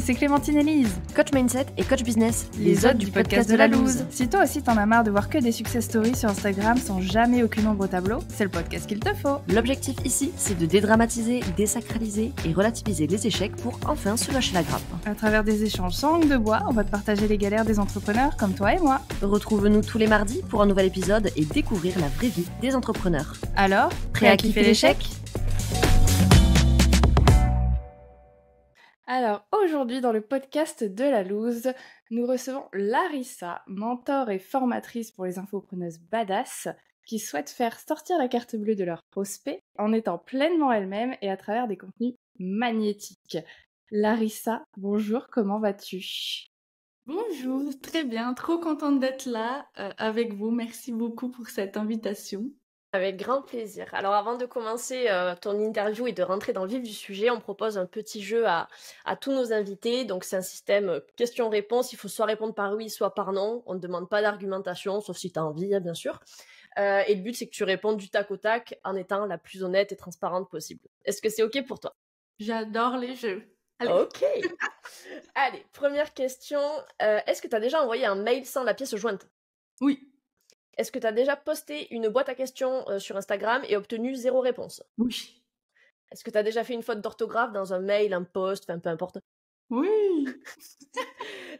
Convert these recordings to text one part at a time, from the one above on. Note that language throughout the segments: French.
c'est Clémentine et Lise, coach mindset et coach business, les hôtes du podcast de la loose. Si toi aussi t'en as marre de voir que des success stories sur Instagram sans jamais aucune ombre au tableau, c'est le podcast qu'il te faut. L'objectif ici, c'est de dédramatiser, désacraliser et relativiser les échecs pour enfin se lâcher la grappe. À travers des échanges sans langue de bois, on va te partager les galères des entrepreneurs comme toi et moi. Retrouve-nous tous les mardis pour un nouvel épisode et découvrir la vraie vie des entrepreneurs. Alors, prêt à kiffer l'échec ? Alors, aujourd'hui, dans le podcast de la loose, nous recevons Larissa, mentor et formatrice pour les infopreneuses badass, qui souhaitent faire sortir la carte bleue de leurs prospects en étant pleinement elles-mêmes et à travers des contenus magnétiques. Larissa, bonjour, comment vas-tu ? Bonjour, très bien, trop contente d'être là avec vous. Merci beaucoup pour cette invitation. Avec grand plaisir. Alors avant de commencer ton interview et de rentrer dans le vif du sujet, on propose un petit jeu à tous nos invités. Donc c'est un système question-réponse. Il faut soit répondre par oui, soit par non. On ne demande pas d'argumentation, sauf si tu as envie, bien sûr. Et le but, c'est que tu répondes du tac au tac en étant la plus honnête et transparente possible. Est-ce que c'est OK pour toi ? J'adore les jeux. Allez. OK. Allez, première question. Est-ce que tu as déjà envoyé un mail sans la pièce jointe ? Oui. Est-ce que tu as déjà posté une boîte à questions sur Instagram et obtenu 0 réponse ? Oui. Est-ce que tu as déjà fait une faute d'orthographe dans un mail, un post, enfin peu importe ? Oui.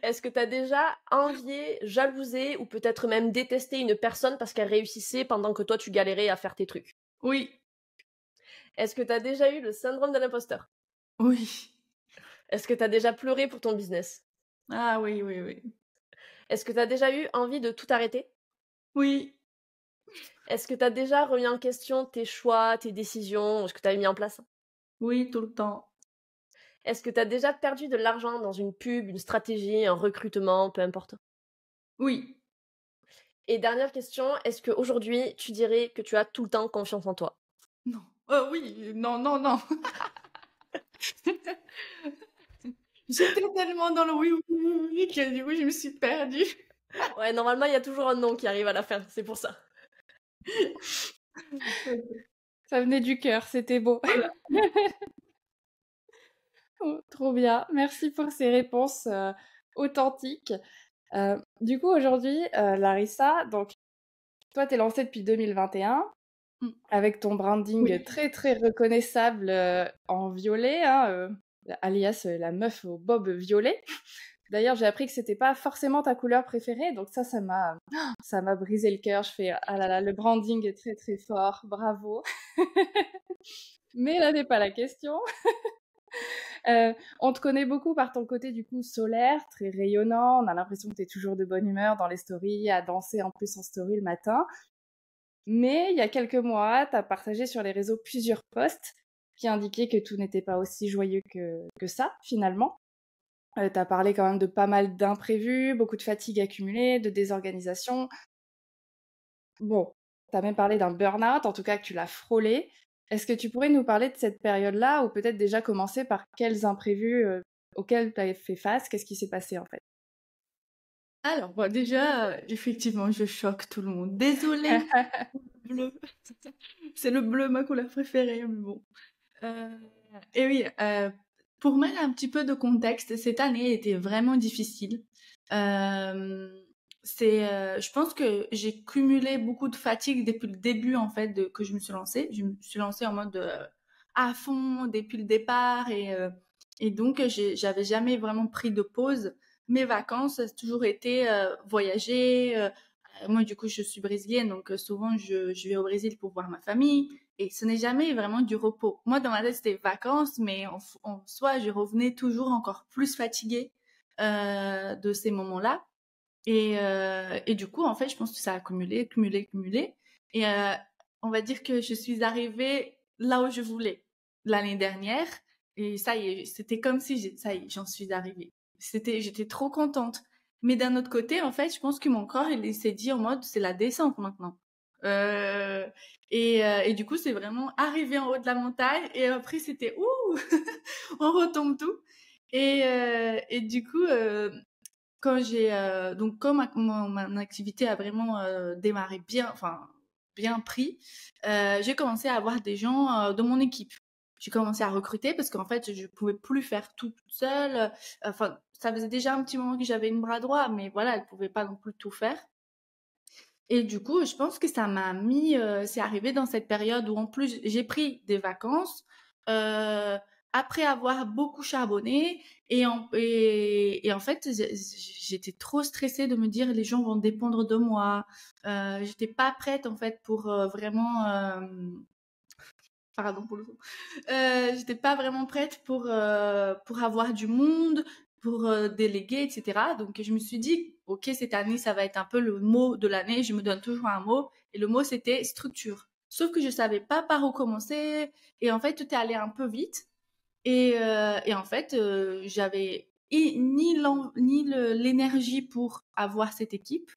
Est-ce que tu as déjà envié, jalousé ou peut-être même détesté une personne parce qu'elle réussissait pendant que toi tu galérais à faire tes trucs ? Oui. Est-ce que tu as déjà eu le syndrome de l'imposteur ? Oui. Est-ce que tu as déjà pleuré pour ton business ? Ah oui, oui, oui. Est-ce que tu as déjà eu envie de tout arrêter ? Oui. Est-ce que tu as déjà remis en question tes choix, tes décisions, ce que tu avais mis en place ? Oui, tout le temps. Est-ce que tu as déjà perdu de l'argent dans une pub, une stratégie, un recrutement, peu importe ? Oui. Et dernière question, est-ce qu'aujourd'hui, tu dirais que tu as tout le temps confiance en toi ? Non. Oui, non, non, non. J'étais tellement dans le oui, oui, oui, oui que du coup, je me suis perdue. Ouais, normalement, il y a toujours un non qui arrive à la fin, c'est pour ça. Ça venait du cœur, c'était beau. Voilà. Oh, trop bien, merci pour ces réponses authentiques. Du coup, aujourd'hui, Larissa, donc, toi, t'es lancée depuis 2021 avec ton branding très, très reconnaissable en violet, alias la meuf au bob violet. D'ailleurs, j'ai appris que c'était pas forcément ta couleur préférée, donc ça m'a brisé le cœur. Je fais, ah là là, le branding est très, très fort, bravo. Mais là n'est pas la question. On te connaît beaucoup par ton côté du coup solaire, très rayonnant. On a l'impression que tu es toujours de bonne humeur dans les stories, à danser en plus en story le matin. Mais il y a quelques mois, tu as partagé sur les réseaux plusieurs posts qui indiquaient que tout n'était pas aussi joyeux que ça, finalement. Tu as parlé quand même de pas mal d'imprévus, beaucoup de fatigue accumulée, de désorganisation. Bon, tu as même parlé d'un burn-out, en tout cas que tu l'as frôlé. Est-ce que tu pourrais nous parler de cette période-là ou peut-être déjà commencer par quels imprévus auxquels tu as fait face ? Qu'est-ce qui s'est passé en fait ? Alors, bon, déjà, effectivement, je choque tout le monde. Désolée, bleu. C'est le bleu, ma couleur préférée, mais bon. Et oui, pour mettre un petit peu de contexte, cette année était vraiment difficile. Je pense que j'ai cumulé beaucoup de fatigue depuis le début, en fait, que je me suis lancée. Je me suis lancée en mode à fond depuis le départ et donc j'avais jamais vraiment pris de pause. Mes vacances, ça a toujours été voyager. Moi, du coup, je suis brésilienne, donc souvent je vais au Brésil pour voir ma famille. Et ce n'est jamais vraiment du repos. Moi, dans ma tête, c'était vacances, mais en soi, je revenais toujours encore plus fatiguée de ces moments-là. Et du coup, en fait, je pense que ça a cumulé. Et on va dire que je suis arrivée là où je voulais l'année dernière. Et ça y est, c'était comme si ça y est, j'en suis arrivée. J'étais trop contente. Mais d'un autre côté, en fait, je pense que mon corps, il s'est dit en mode, c'est la descente maintenant. Et du coup, c'est vraiment arrivé en haut de la montagne. Et après, c'était ouh, on retombe tout. Et du coup, quand donc comme mon activité a vraiment démarré bien, enfin bien pris, j'ai commencé à avoir des gens de mon équipe j'ai commencé à recruter parce qu'en fait, je pouvais plus faire tout toute seule. Enfin, ça faisait déjà un petit moment que j'avais une bras droit, mais voilà, elle pouvait pas non plus tout faire. Et du coup, je pense que ça m'a mis, c'est arrivé dans cette période où en plus j'ai pris des vacances après avoir beaucoup charbonné et en fait j'étais trop stressée de me dire les gens vont dépendre de moi. J'étais pas prête en fait pour vraiment pardon pour le son. J'étais pas vraiment prête pour avoir du monde, pour déléguer, etc. Donc je me suis dit, ok, cette année, ça va être un peu le mot de l'année. Je me donne toujours un mot. Et le mot, c'était structure. Sauf que je savais pas par où commencer. Et en fait, tout est allé un peu vite. Et en fait, j'avais ni l'énergie pour avoir cette équipe.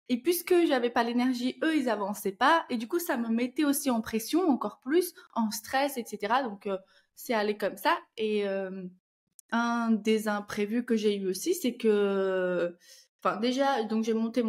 Et puisque j'avais pas l'énergie, eux, ils avançaient pas. Et du coup, ça me mettait aussi en pression, encore plus, en stress, etc. Donc, c'est allé comme ça. Et un des imprévus que j'ai eu aussi, c'est que, enfin, déjà, donc j'ai monté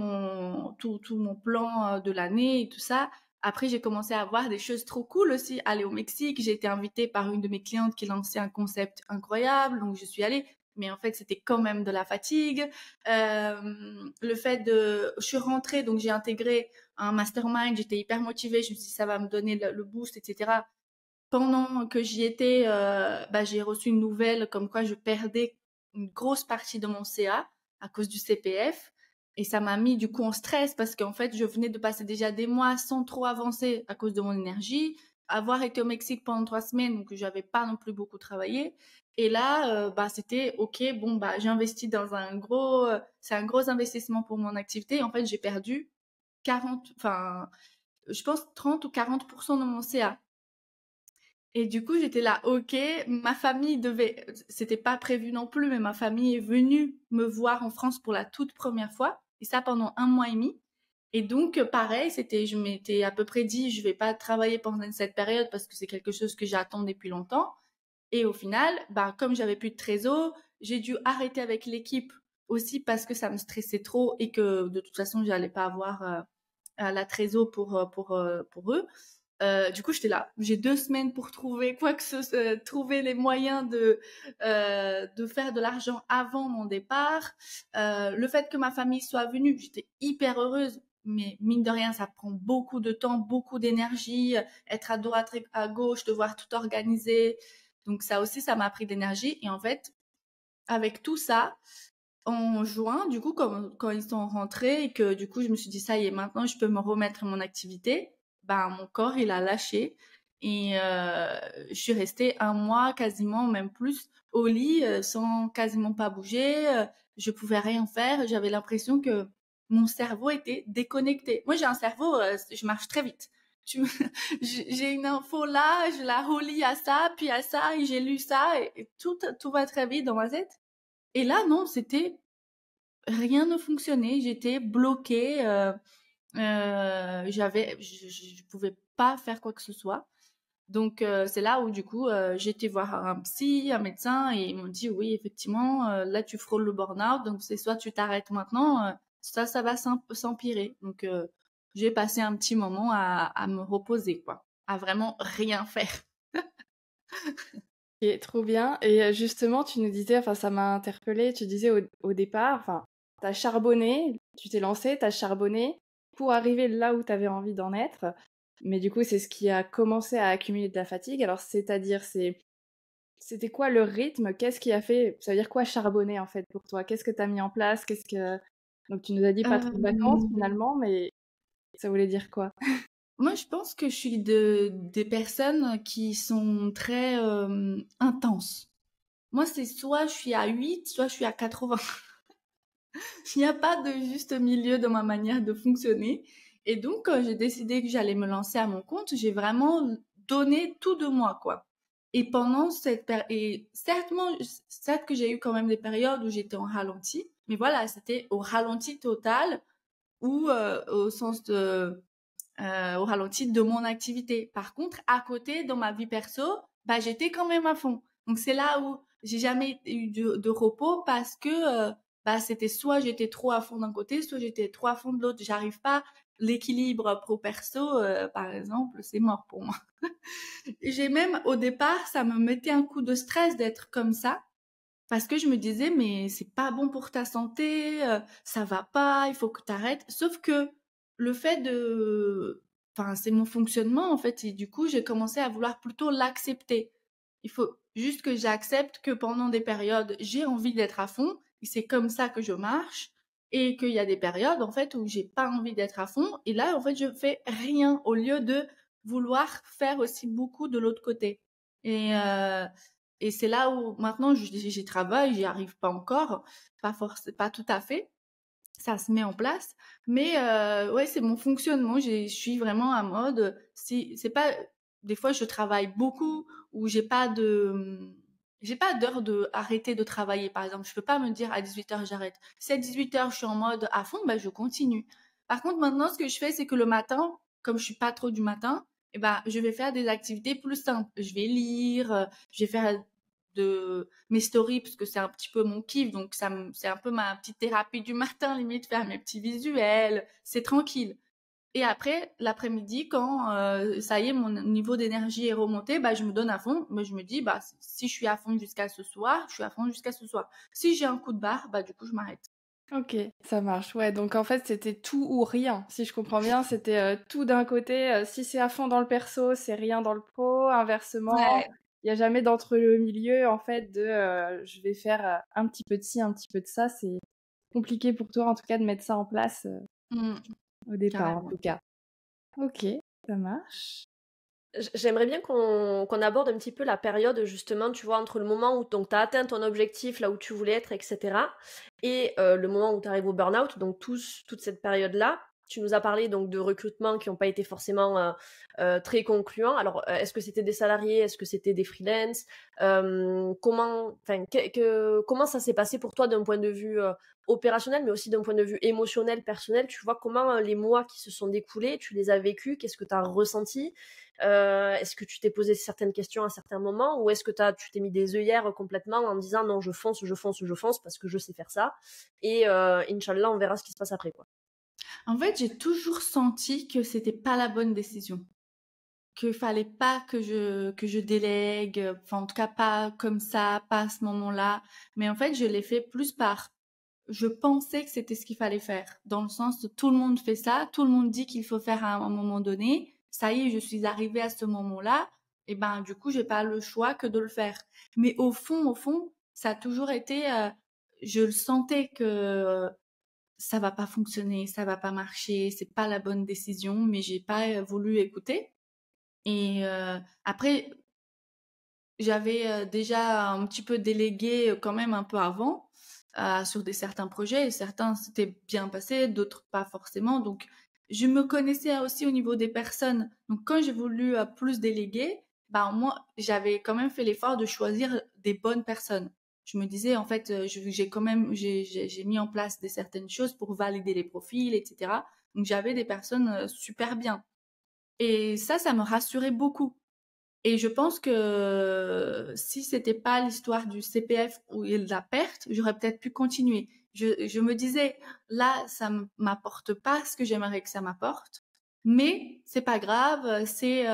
tout mon plan de l'année et tout ça. Après, j'ai commencé à voir des choses trop cool aussi. Aller au Mexique, j'ai été invitée par une de mes clientes qui lançait un concept incroyable, donc je suis allée. Mais en fait, c'était quand même de la fatigue. Le fait je suis rentrée, donc j'ai intégré un mastermind. J'étais hyper motivée. Je me suis dit, ça va me donner le boost, etc. Pendant que j'y étais, j'ai reçu une nouvelle comme quoi je perdais une grosse partie de mon CA à cause du CPF. Et ça m'a mis du coup en stress parce qu'en fait, je venais de passer déjà des mois sans trop avancer à cause de mon énergie. Avoir été au Mexique pendant 3 semaines, donc j'avais pas non plus beaucoup travaillé. Et là, c'était ok, bon, j'investis dans c'est un gros investissement pour mon activité. En fait, j'ai perdu je pense 30 ou 40% de mon CA. Et du coup, j'étais là, ok, ma famille c'était pas prévu non plus, mais ma famille est venue me voir en France pour la toute première fois, et ça pendant 1 mois et demi. Et donc, pareil, je m'étais à peu près dit, je vais pas travailler pendant cette période parce que c'est quelque chose que j'attends depuis longtemps. Et au final, comme j'avais plus de trésor, j'ai dû arrêter avec l'équipe aussi parce que ça me stressait trop et que de toute façon, j'allais pas avoir la trésor pour eux. Du coup, j'étais là. J'ai 2 semaines pour trouver trouver les moyens de faire de l'argent avant mon départ. Le fait que ma famille soit venue, j'étais hyper heureuse. Mais mine de rien, ça prend beaucoup de temps, beaucoup d'énergie, être à droite, à gauche, devoir tout organiser. Donc ça aussi, ça m'a pris d'énergie. Et en fait, avec tout ça, en juin, du coup, quand ils sont rentrés et que du coup, je me suis dit, ça y est, maintenant, je peux me remettre à mon activité, mon corps, il a lâché. Et je suis restée 1 mois, quasiment, même plus, au lit, sans quasiment pas bouger. Je pouvais rien faire. J'avais l'impression que mon cerveau était déconnecté. Moi, j'ai un cerveau, je marche très vite. J'ai une info là, je la relie à ça, puis à ça, et j'ai lu ça, et tout va très vite dans ma tête. Et là, non, rien ne fonctionnait. J'étais bloquée. Je pouvais pas faire quoi que ce soit. Donc, c'est là où, du coup, j'ai été voir un médecin, et ils m'ont dit, oui, effectivement, là, tu frôles le burn-out. Donc, c'est soit tu t'arrêtes maintenant, ça va s'empirer. Donc, j'ai passé un petit moment à me reposer, quoi. À vraiment rien faire. Ok, trop bien. Et justement, tu nous disais, enfin, ça m'a interpellée, tu disais au départ, enfin, t'as charbonné, tu t'es lancé, t'as charbonné pour arriver là où t'avais envie d'en être. Mais du coup, c'est ce qui a commencé à accumuler de la fatigue. Alors, c'est-à-dire, c'était quoi le rythme? Qu'est-ce qui a fait, ça veut dire quoi charbonner en fait pour toi? Qu'est-ce que t'as mis en place? Donc, tu nous as dit pas trop de vacances finalement, mais ça voulait dire quoi? Moi, je pense que je suis des personnes qui sont très intenses. Moi, c'est soit je suis à 8, soit je suis à 80. Il n'y a pas de juste milieu dans ma manière de fonctionner. Et donc, quand j'ai décidé que j'allais me lancer à mon compte, j'ai vraiment donné tout de moi, quoi. Et pendant cette période, et certes que j'ai eu quand même des périodes où j'étais en ralenti, mais voilà, c'était au ralenti total ou au ralenti de mon activité. Par contre, à côté, dans ma vie perso, j'étais quand même à fond. Donc, c'est là où j'ai jamais eu de repos parce que bah, c'était soit j'étais trop à fond d'un côté, soit j'étais trop à fond de l'autre. J'arrive pas, l'équilibre pro-perso, par exemple, c'est mort pour moi. J'ai même, au départ, ça me mettait un coup de stress d'être comme ça, parce que je me disais, mais c'est pas bon pour ta santé, ça va pas, il faut que t'arrêtes. Sauf que le fait enfin, c'est mon fonctionnement, en fait, et du coup, j'ai commencé à vouloir plutôt l'accepter. Il faut juste que j'accepte que pendant des périodes, j'ai envie d'être à fond, et c'est comme ça que je marche, et qu'il y a des périodes, en fait, où j'ai pas envie d'être à fond, et là, en fait, je fais rien, au lieu de vouloir faire aussi beaucoup de l'autre côté. Et, euh, et c'est là où maintenant j'y travaille, j'y arrive pas encore, pas tout à fait. Ça se met en place, mais ouais, c'est mon fonctionnement. Je suis vraiment à mode. Si c'est pas, des fois je travaille beaucoup ou j'ai pas d'heure de arrêter de travailler. Par exemple, je peux pas me dire à 18h j'arrête. Si à 18h je suis en mode à fond, ben je continue. Par contre, maintenant ce que je fais, c'est que le matin, comme je suis pas trop du matin, eh ben je vais faire des activités plus simples. Je vais lire, je vais faire de mes stories parce que c'est un petit peu mon kiff, donc c'est un peu ma petite thérapie du matin, limite faire mes petits visuels, c'est tranquille. Et après l'après-midi, quand ça y est, mon niveau d'énergie est remonté, bah je me donne à fond, mais je me dis bah si je suis à fond jusqu'à ce soir, je suis à fond jusqu'à ce soir. Si j'ai un coup de barre, bah du coup je m'arrête. Ok, ça marche. Ouais, donc en fait, c'était tout ou rien. Si je comprends bien, c'était tout d'un côté. Si c'est à fond dans le perso, c'est rien dans le pro. Inversement, Ouais. il n'y a jamais d'entre le milieu, en fait, de je vais faire un petit peu de ci, un petit peu de ça. C'est compliqué pour toi, en tout cas, de mettre ça en place Mm, au départ, en carrément. tout cas. Ok, ça marche. J'aimerais bien qu'on aborde un petit peu la période, justement, tu vois, entre le moment où tu as atteint ton objectif, là où tu voulais être, etc., et le moment où tu arrives au burn-out, donc toute cette période-là. Tu nous as parlé donc de recrutements qui n'ont pas été forcément très concluants. Alors, est-ce que c'était des salariés? Est-ce que c'était des freelances? Comment ça s'est passé pour toi d'un point de vue opérationnel, mais aussi d'un point de vue émotionnel, personnel? Tu vois, comment les mois qui se sont découlés, tu les as vécus? Qu'est-ce que tu as ressenti? Est-ce que tu t'es posé certaines questions à certains moments, ou est-ce que tu t'es mis des œillères complètement en disant non, je fonce parce que je sais faire ça, et Inch'Allah on verra ce qui se passe après, quoi. En fait, j'ai toujours senti que c'était pas la bonne décision. Qu'il fallait pas que je délègue, enfin en tout cas pas comme ça, pas à ce moment-là. Mais en fait, je l'ai fait plus par je pensais que c'était ce qu'il fallait faire, dans le sens où tout le monde fait ça, tout le monde dit qu'il faut faire à un moment donné. Ça y est, je suis arrivée à ce moment-là, et ben du coup, j'ai pas le choix que de le faire. Mais au fond, ça a toujours été, je le sentais que ça va pas fonctionner, ça va pas marcher, c'est pas la bonne décision, mais j'ai pas voulu écouter. Et après, j'avais déjà un petit peu délégué quand même un peu avant sur certains projets. Et certains s'étaient bien passés, d'autres pas forcément. Donc, je me connaissais aussi au niveau des personnes. Donc, quand j'ai voulu plus déléguer, bah, moi, j'avais quand même fait l'effort de choisir des bonnes personnes. Je me disais, en fait, j'ai quand même, j'ai mis en place certaines choses pour valider les profils, etc. Donc, j'avais des personnes super bien. Et ça me rassurait beaucoup. Et je pense que si c'était pas l'histoire du CPF ou de la perte, j'aurais peut-être pu continuer. Je me disais, là, ça m'apporte pas ce que j'aimerais que ça m'apporte, mais c'est pas grave, c'est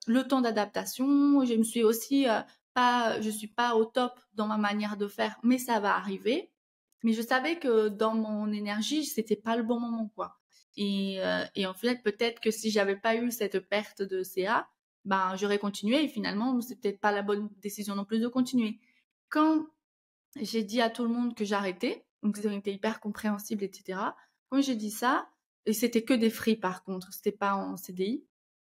le temps d'adaptation. Je me suis aussi je suis pas au top dans ma manière de faire, mais ça va arriver. Mais je savais que dans mon énergie, c'était pas le bon moment, quoi. Et en fait, peut-être que si j'avais pas eu cette perte de CA, ben j'aurais continué et finalement c'est peut-être pas la bonne décision non plus de continuer. Quand j'ai dit à tout le monde que j'arrêtais, donc ils ont été hyper compréhensibles, etc. Quand j'ai dit ça, et c'était que des free par contre, c'était pas en CDI.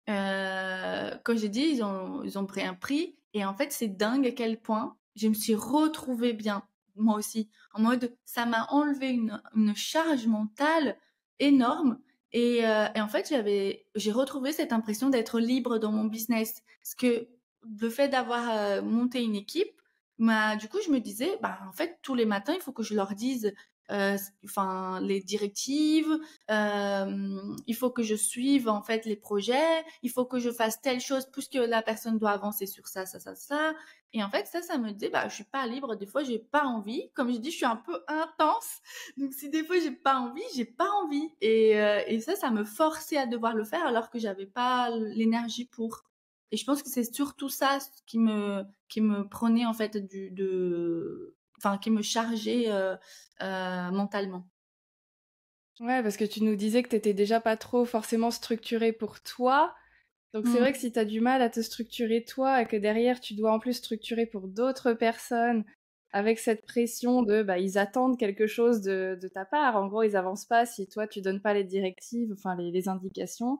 Quand j'ai dit, ils ont pris un prix et en fait c'est dingue à quel point je me suis retrouvée bien moi aussi, en mode ça m'a enlevé une charge mentale énorme. Et en fait, j'ai retrouvé cette impression d'être libre dans mon business. Parce que le fait d'avoir monté une équipe, du coup, je me disais, bah, en fait, tous les matins, il faut que je leur dise enfin les directives, il faut que je suive en fait les projets, il faut que je fasse telle chose puisque la personne doit avancer sur ça, ça, ça, ça. Et en fait, ça me dit, bah, je suis pas libre. Des fois, j'ai pas envie. Comme je dis, je suis un peu intense. Donc, si des fois, j'ai pas envie, j'ai pas envie. Et ça me forçait à devoir le faire alors que j'avais pas l'énergie pour. Et je pense que c'est surtout ça qui me prenait, en fait, enfin, qui me chargeait, mentalement. Ouais, parce que tu nous disais que t'étais déjà pas trop forcément structurée pour toi. Donc c'est Mm. vrai que si t'as du mal à te structurer toi et que derrière tu dois en plus structurer pour d'autres personnes avec cette pression de bah ils attendent quelque chose de ta part. En gros, ils avancent pas si toi tu donnes pas les directives, enfin les indications.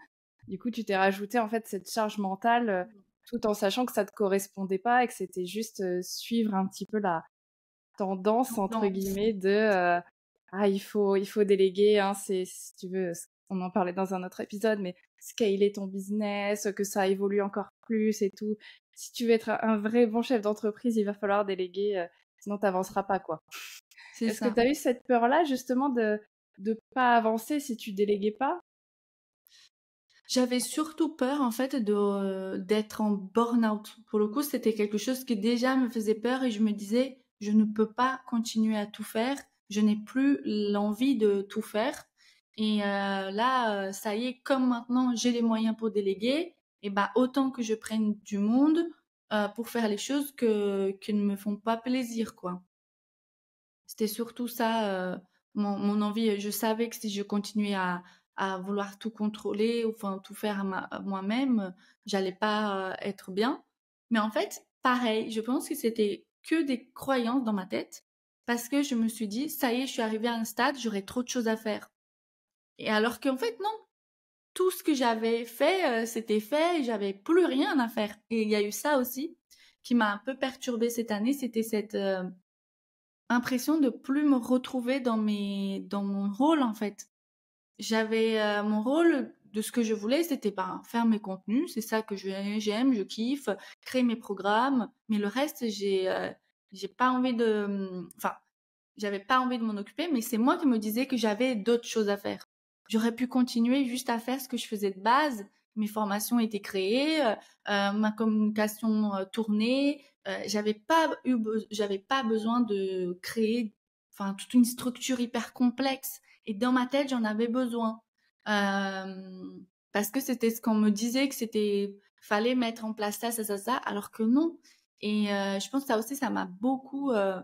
Du coup, tu t'es rajouté en fait cette charge mentale tout en sachant que ça te correspondait pas et que c'était juste suivre un petit peu la tendance entre Tendance. guillemets de ah il faut déléguer hein, c'est si tu veux on en parlait dans un autre épisode mais scaler ton business que ça évolue encore plus et tout si tu veux être un vrai bon chef d'entreprise il va falloir déléguer sinon t'avanceras pas quoi. C'est Est-ce que ça. t'as eu cette peur là justement de pas avancer si tu déléguais pas? J'avais surtout peur en fait d'être en burn-out. Pour le coup, c'était quelque chose qui déjà me faisait peur et je me disais, je ne peux pas continuer à tout faire. Je n'ai plus l'envie de tout faire. Et là, ça y est, comme maintenant j'ai les moyens pour déléguer, et ben autant que je prenne du monde pour faire les choses qui ne me font pas plaisir, quoi. C'était surtout ça, mon envie. Je savais que si je continuais à vouloir tout contrôler, ou enfin tout faire à moi-même, j'allais pas être bien. Mais en fait, pareil, je pense que c'était que des croyances dans ma tête, parce que je me suis dit, ça y est, je suis arrivée à un stade, j'aurais trop de choses à faire. Et alors qu'en fait, non, tout ce que j'avais fait, c'était fait, et j'avais plus rien à faire. Et il y a eu ça aussi qui m'a un peu perturbée cette année, c'était cette impression de plus me retrouver dans mon rôle en fait. J'avais mon rôle de ce que je voulais, c'était ben, faire mes contenus, c'est ça que j'aime, je kiffe, créer mes programmes, mais le reste j'ai pas envie enfin j'avais pas envie de m'en occuper, mais c'est moi qui me disais que j'avais d'autres choses à faire. J'aurais pu continuer juste à faire ce que je faisais de base. Mes formations étaient créées, ma communication tournait. J'avais pas besoin de créer, enfin toute une structure hyper complexe. Et dans ma tête, j'en avais besoin parce que c'était ce qu'on me disait que c'était, fallait mettre en place ça, ça, ça, ça, alors que non. Et je pense que ça aussi, ça m'a beaucoup en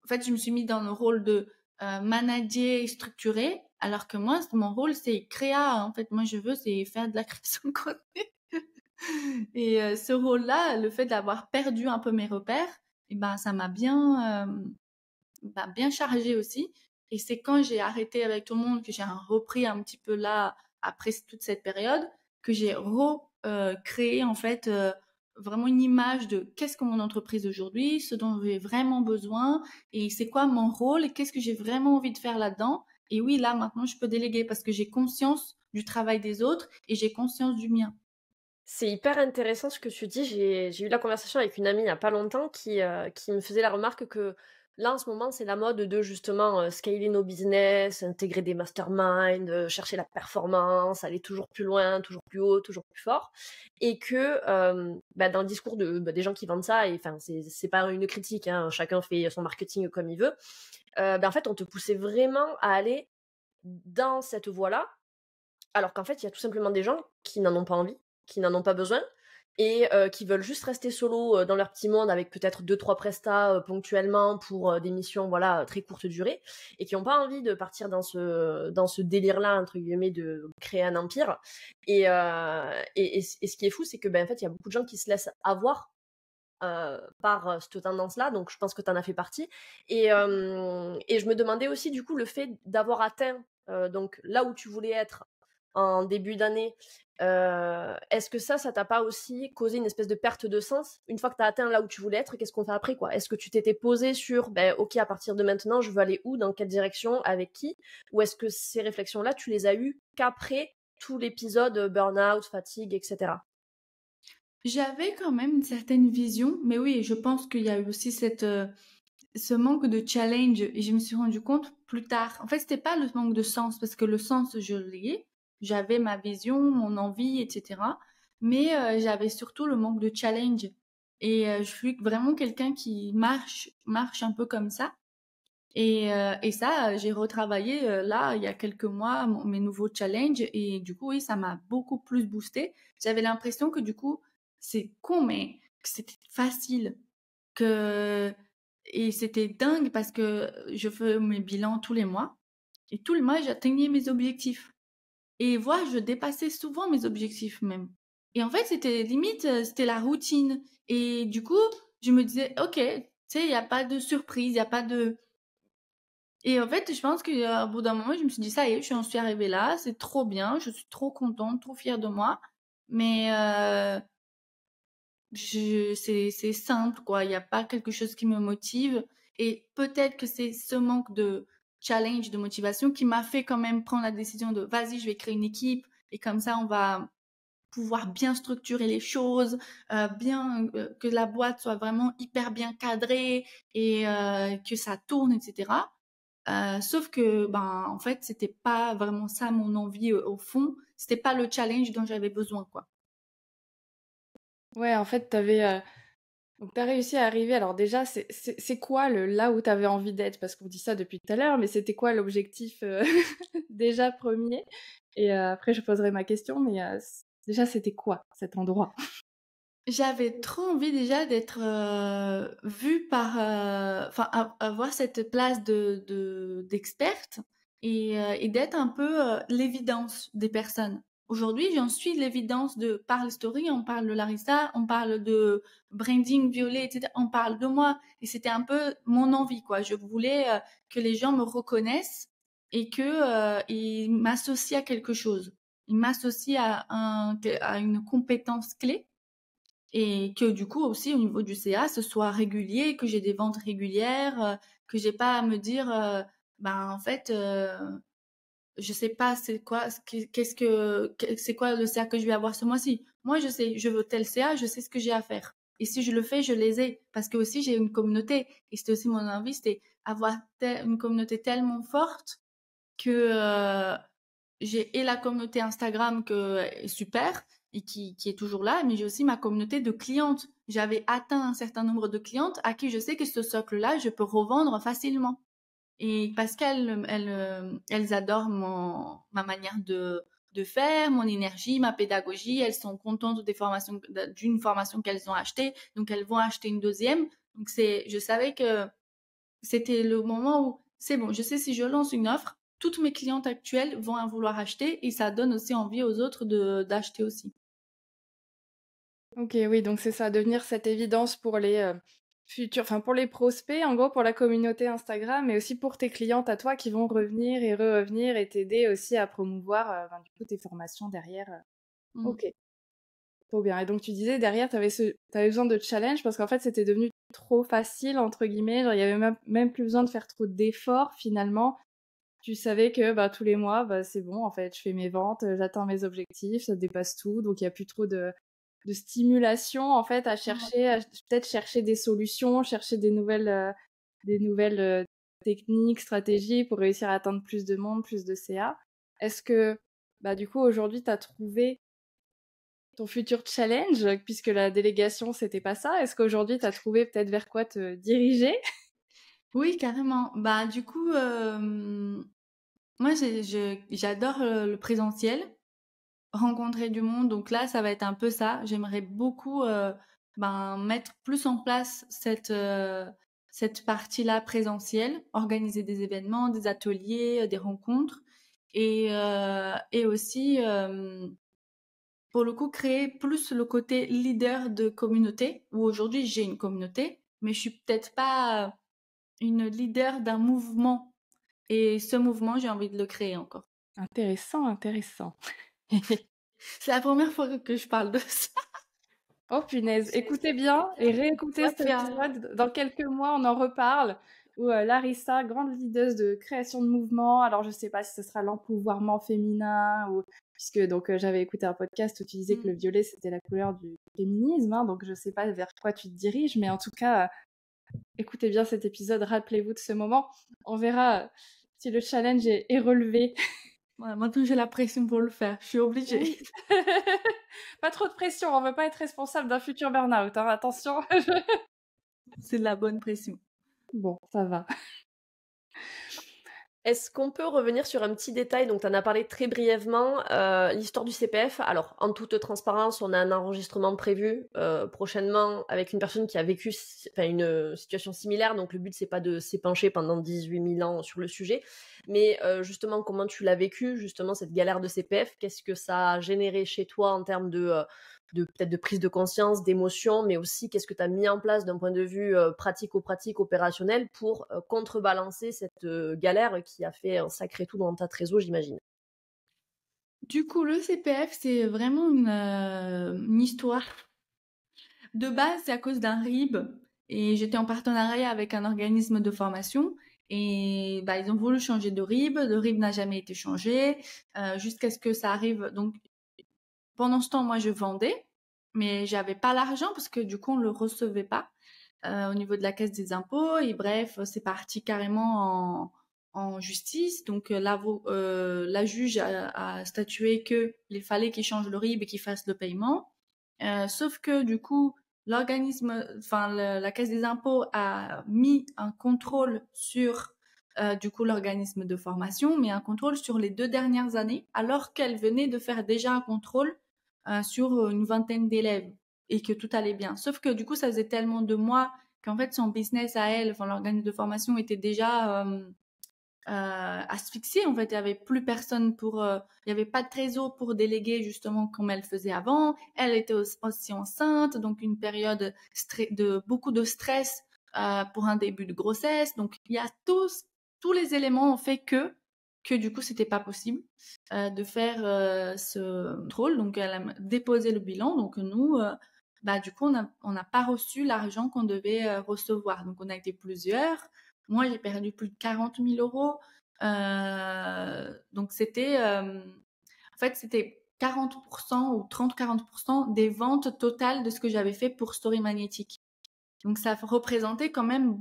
fait, je me suis mis dans le rôle de manager et structurer, alors que moi, mon rôle, c'est créa. En fait, moi, je veux, c'est faire de la création de contenu. Et ce rôle-là, le fait d'avoir perdu un peu mes repères, et ben, ça m'a bien chargé aussi. Et c'est quand j'ai arrêté avec tout le monde, que j'ai repris un petit peu là, après toute cette période, que j'ai recréé en fait vraiment une image de qu'est-ce que mon entreprise aujourd'hui, ce dont j'ai vraiment besoin, et c'est quoi mon rôle, et qu'est-ce que j'ai vraiment envie de faire là-dedans. Et oui, là maintenant, je peux déléguer parce que j'ai conscience du travail des autres et j'ai conscience du mien. C'est hyper intéressant ce que tu dis. J'ai eu la conversation avec une amie il y a pas longtemps qui me faisait la remarque que là, en ce moment, c'est la mode de justement scaler nos business, intégrer des masterminds, chercher la performance, aller toujours plus loin, toujours plus haut, toujours plus fort. Et que bah, dans le discours des gens qui vendent ça, et enfin, c'est pas une critique, hein, chacun fait son marketing comme il veut, bah, en fait, on te poussait vraiment à aller dans cette voie-là, alors qu'en fait, il y a tout simplement des gens qui n'en ont pas envie, qui n'en ont pas besoin, et qui veulent juste rester solo dans leur petit monde avec peut-être 2-3 prestats ponctuellement pour des missions voilà, très courte durée, et qui n'ont pas envie de partir dans ce délire-là, entre guillemets, de créer un empire. Et ce qui est fou, c'est que ben, en fait, il y a beaucoup de gens qui se laissent avoir par cette tendance-là, donc je pense que tu en as fait partie. Et je me demandais aussi, du coup, le fait d'avoir atteint donc là où tu voulais être en début d'année, est-ce que ça t'a pas aussi causé une espèce de perte de sens? Une fois que tu as atteint là où tu voulais être, qu'est-ce qu'on fait après, quoi? Est-ce que tu t'étais posé sur, ben, ok, à partir de maintenant, je veux aller où, dans quelle direction, avec qui? Ou est-ce que ces réflexions-là, tu les as eues qu'après tout l'épisode burn-out, fatigue, etc.? J'avais quand même une certaine vision, mais oui, je pense qu'il y a eu aussi ce manque de challenge, et je me suis rendu compte plus tard. En fait, c'était pas le manque de sens, parce que le sens, je l'ai. J'avais ma vision, mon envie, etc. Mais j'avais surtout le manque de challenge. Et je suis vraiment quelqu'un qui marche un peu comme ça. Et ça, j'ai retravaillé là, il y a quelques mois, mes nouveaux challenges. Et du coup, oui, ça m'a beaucoup plus boosté. J'avais l'impression que du coup, c'est con, mais que c'était facile. Que... Et c'était dingue parce que je fais mes bilans tous les mois. Et tous les mois, j'atteignais mes objectifs. Et voilà, je dépassais souvent mes objectifs même. Et en fait, c'était limite, c'était la routine. Et du coup, je me disais, ok, tu sais, il n'y a pas de surprise, il n'y a pas de... Et en fait, je pense qu'au bout d'un moment, je me suis dit, ça y est, j'en suis arrivée là, c'est trop bien, je suis trop contente, trop fière de moi. Mais c'est simple, quoi. Il n'y a pas quelque chose qui me motive. Et peut-être que c'est ce manque de challenge, de motivation qui m'a fait quand même prendre la décision de, vas-y, je vais créer une équipe. Et comme ça, on va pouvoir bien structurer les choses, que la boîte soit vraiment hyper bien cadrée et que ça tourne, etc. Sauf que, ben, en fait, c'était pas vraiment ça mon envie au fond. C'était pas le challenge dont j'avais besoin, quoi. Ouais, en fait, donc t'as réussi à arriver. Alors déjà, c'est quoi là où t'avais envie d'être? Parce qu'on dit ça depuis tout à l'heure, mais c'était quoi l'objectif déjà premier? Et après, je poserai ma question, mais déjà, c'était quoi cet endroit? J'avais trop envie déjà d'être vue par, enfin, avoir cette place d'experte et d'être un peu l'évidence des personnes. Aujourd'hui, j'en suis l'évidence de par les stories, on parle de Larissa, on parle de branding violet, etc. On parle de moi et c'était un peu mon envie, quoi. Je voulais que les gens me reconnaissent et que ils m'associent à quelque chose. Ils m'associent à une compétence clé et que du coup aussi au niveau du CA ce soit régulier, que j'ai des ventes régulières, que j'ai pas à me dire ben en fait je sais pas c'est quoi c'est quoi le CA que je vais avoir ce mois-ci. Moi je sais, je veux tel CA, je sais ce que j'ai à faire. Et si je le fais, je les ai parce que aussi j'ai une communauté et c'était aussi mon envie, c'était avoir une communauté tellement forte que j'ai et la communauté Instagram que est super et qui est toujours là, mais j'ai aussi ma communauté de clientes. J'avais atteint un certain nombre de clientes à qui je sais que ce socle-là, je peux revendre facilement. Et parce elles adorent ma manière de faire, mon énergie, ma pédagogie. Elles sont contentes d'une formation qu'elles ont achetée, donc elles vont acheter une deuxième. Donc je savais que c'était le moment où c'est bon, je sais si je lance une offre, toutes mes clientes actuelles vont vouloir acheter et ça donne aussi envie aux autres d'acheter aussi. Ok, oui, donc c'est ça, devenir cette évidence pour les futurs, enfin pour les prospects, en gros pour la communauté Instagram, mais aussi pour tes clientes à toi qui vont revenir et revenir et t'aider aussi à promouvoir du coup tes formations derrière. Ok, trop bien. Et donc tu disais derrière, t'avais besoin de challenge parce qu'en fait c'était devenu trop facile entre guillemets, genre il y avait même plus besoin de faire trop d'efforts finalement. Tu savais que bah, tous les mois, bah, c'est bon, en fait, je fais mes ventes, j'atteins mes objectifs, ça dépasse tout, donc il n'y a plus trop de stimulation en fait à chercher, peut-être chercher des solutions, chercher des nouvelles techniques, stratégies pour réussir à atteindre plus de monde, plus de CA. Est-ce que bah, du coup aujourd'hui tu as trouvé ton futur challenge, puisque la délégation c'était pas ça? Est-ce qu'aujourd'hui tu as trouvé peut-être vers quoi te diriger? Oui, carrément. Bah, du coup, moi, j'adore le présentiel, rencontrer du monde. Donc là, ça va être un peu ça. J'aimerais beaucoup mettre plus en place cette partie-là présentielle, organiser des événements, des ateliers, des rencontres. Et aussi, pour le coup, créer plus le côté leader de communauté, où aujourd'hui j'ai une communauté, mais je suis peut-être pas une leader d'un mouvement. Et ce mouvement, j'ai envie de le créer encore. Intéressant, intéressant. C'est la première fois que je parle de ça. Oh punaise, écoutez bien et réécoutez Ouais, cet épisode. Dans quelques mois, on en reparle. Où Larissa, grande leaduse de création de mouvement. Alors, je sais pas si ce sera l'empouvoirment féminin ou puisque donc j'avais écouté un podcast où tu disais que le violet c'était la couleur du féminisme. Hein, donc, je sais pas vers quoi tu te diriges, mais en tout cas, écoutez bien cet épisode, rappelez-vous de ce moment. On verra si le challenge est relevé. Ouais, maintenant, j'ai la pression pour le faire. Je suis obligée. Oui. Pas trop de pression, on veut pas être responsable d'un futur burn-out, hein, attention. C'est de la bonne pression. Bon, ça va. Est-ce qu'on peut revenir sur un petit détail? Donc, tu en as parlé très brièvement, l'histoire du CPF. Alors, en toute transparence, on a un enregistrement prévu prochainement avec une personne qui a vécu une situation similaire. Donc, le but, c'est pas de s'épancher pendant 18 000 ans sur le sujet. Mais justement, comment tu l'as vécu, justement, cette galère de CPF? Qu'est-ce que ça a généré chez toi en termes peut-être de prise de conscience, d'émotion, mais aussi qu'est-ce que tu as mis en place d'un point de vue pratico-pratique, opérationnel pour contrebalancer cette galère qui a fait un sacré tout dans ta trésor, j'imagine. Du coup, le CPF, c'est vraiment une histoire. De base, c'est à cause d'un RIB et j'étais en partenariat avec un organisme de formation et bah, ils ont voulu changer de RIB. Le RIB n'a jamais été changé jusqu'à ce que ça arrive. Donc, pendant ce temps, moi, je vendais, mais j'avais pas l'argent parce que du coup, on le recevait pas au niveau de la caisse des impôts. Et bref, c'est parti carrément en justice. Donc, la juge a statué qu'il fallait qu'il change le RIB et qu'il fasse le paiement. Sauf que du coup, la caisse des impôts a mis un contrôle sur du coup l'organisme de formation, mais un contrôle sur les 2 dernières années, alors qu'elle venait de faire déjà un contrôle sur une vingtaine d'élèves et que tout allait bien. Sauf que du coup, ça faisait tellement de mois qu'en fait son business à elle, enfin l'organisme de formation était déjà asphyxié. En fait, il y avait plus personne il y avait pas de trésor pour déléguer justement comme elle faisait avant. Elle était aussi enceinte, donc une période de beaucoup de stress pour un début de grossesse. Donc il y a tous les éléments ont fait que du coup c'était pas possible de faire ce contrôle. Donc elle a déposé le bilan. Donc nous bah du coup on n'a pas reçu l'argent qu'on devait recevoir. Donc on a été plusieurs. Moi, j'ai perdu plus de 40 000 euros. Donc, en fait, c'était 40% ou 30-40% des ventes totales de ce que j'avais fait pour Story Magnétique. Donc, ça représentait quand même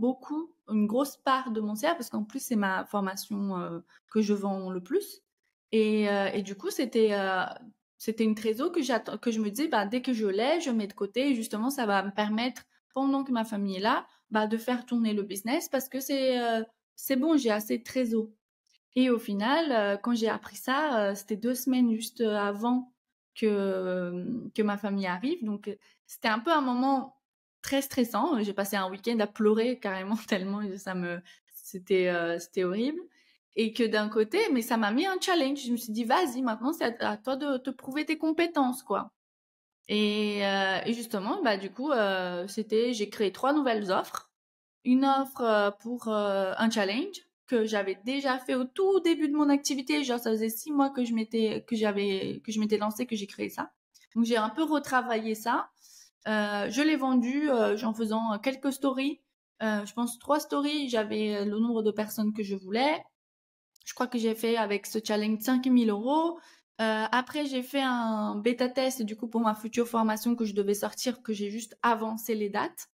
une grosse part de mon salaire, parce qu'en plus, c'est ma formation que je vends le plus. Et du coup, c'était une trésor que je me disais, bah, dès que je l'ai, je mets de côté. Et justement, ça va me permettre, pendant que ma famille est là, bah, de faire tourner le business parce que c'est bon, j'ai assez de trésor. Et au final, quand j'ai appris ça, c'était 2 semaines juste avant que ma famille arrive. Donc, c'était un peu un moment très stressant. J'ai passé un week-end à pleurer carrément tellement c'était horrible. Et que d'un côté, mais ça m'a mis un challenge. Je me suis dit, vas-y, maintenant, c'est à toi de te prouver tes compétences, quoi. Et justement, bah, du coup, j'ai créé 3 nouvelles offres. Une offre pour un challenge que j'avais déjà fait au tout début de mon activité. Genre, ça faisait 6 mois que je m'étais lancée, que j'ai créé ça. Donc, j'ai un peu retravaillé ça. Je l'ai vendu en faisant quelques stories. Je pense 3 stories. J'avais le nombre de personnes que je voulais. Je crois que j'ai fait avec ce challenge 5 000 euros. Après, j'ai fait un bêta test du coup pour ma future formation que je devais sortir, que j'ai juste avancé les dates.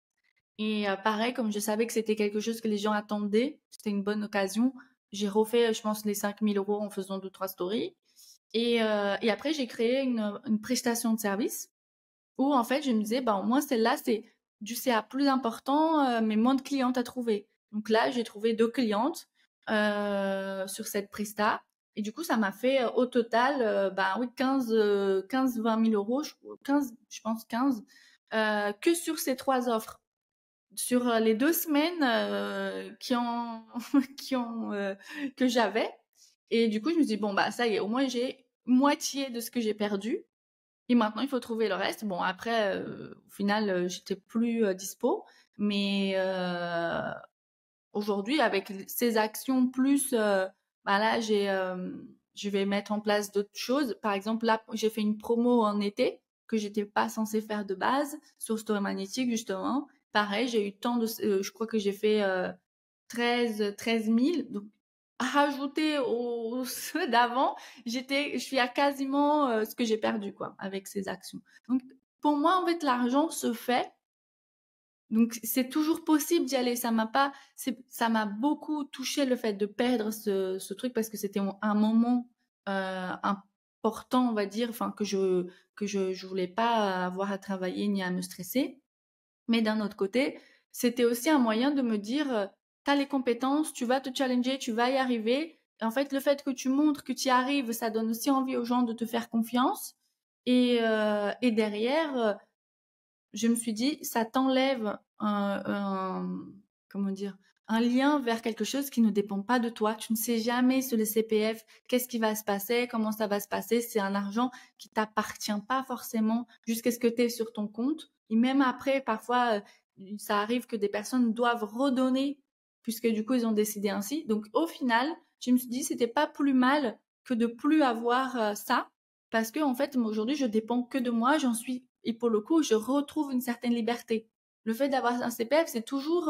Et pareil, comme je savais que c'était quelque chose que les gens attendaient, c'était une bonne occasion. J'ai refait, je pense, les 5 000 euros en faisant 2-3 stories. Et après, j'ai créé une prestation de service où en fait, je me disais, bah au moins celle-là, c'est du CA plus important, mais moins de clientes à trouver. Donc là, j'ai trouvé 2 clientes sur cette presta. Et du coup, ça m'a fait au total, bah oui, 15-20 000 euros, 15, je pense 15, que sur ces 3 offres. Sur les 2 semaines que j'avais. Et du coup, je me suis dit, bon, bah ça y est, au moins j'ai moitié de ce que j'ai perdu. Et maintenant, il faut trouver le reste. Bon, après, au final, j'étais plus dispo. Mais aujourd'hui, avec ces actions plus, bah là, je vais mettre en place d'autres choses. Par exemple, là, j'ai fait une promo en été que j'étais pas censée faire de base sur Story Magnétique, justement. Pareil, j'ai eu tant de, je crois que j'ai fait 13 000. Donc, à rajouter au ceux d'avant, je suis à quasiment ce que j'ai perdu, quoi, avec ces actions. Donc, pour moi, en fait, l'argent se fait Donc, c'est toujours possible d'y aller. Ça m'a beaucoup touché le fait de perdre ce truc parce que c'était un moment important, on va dire, enfin, que je voulais pas avoir à travailler ni à me stresser. Mais d'un autre côté, c'était aussi un moyen de me dire, t'as les compétences, tu vas te challenger, tu vas y arriver. Et en fait, le fait que tu montres que tu y arrives, ça donne aussi envie aux gens de te faire confiance. Et derrière, je me suis dit, ça t'enlève comment dire, un lien vers quelque chose qui ne dépend pas de toi. Tu ne sais jamais sur le CPF qu'est-ce qui va se passer, comment ça va se passer. C'est un argent qui t'appartient pas forcément jusqu'à ce que tu es sur ton compte. Et même après, parfois, ça arrive que des personnes doivent redonner puisque du coup, ils ont décidé ainsi. Donc, au final, je me suis dit, c'était pas plus mal que de plus avoir ça parce que en fait, moi, aujourd'hui, je dépends que de moi. Et pour le coup, je retrouve une certaine liberté. Le fait d'avoir un CPF, c'est toujours,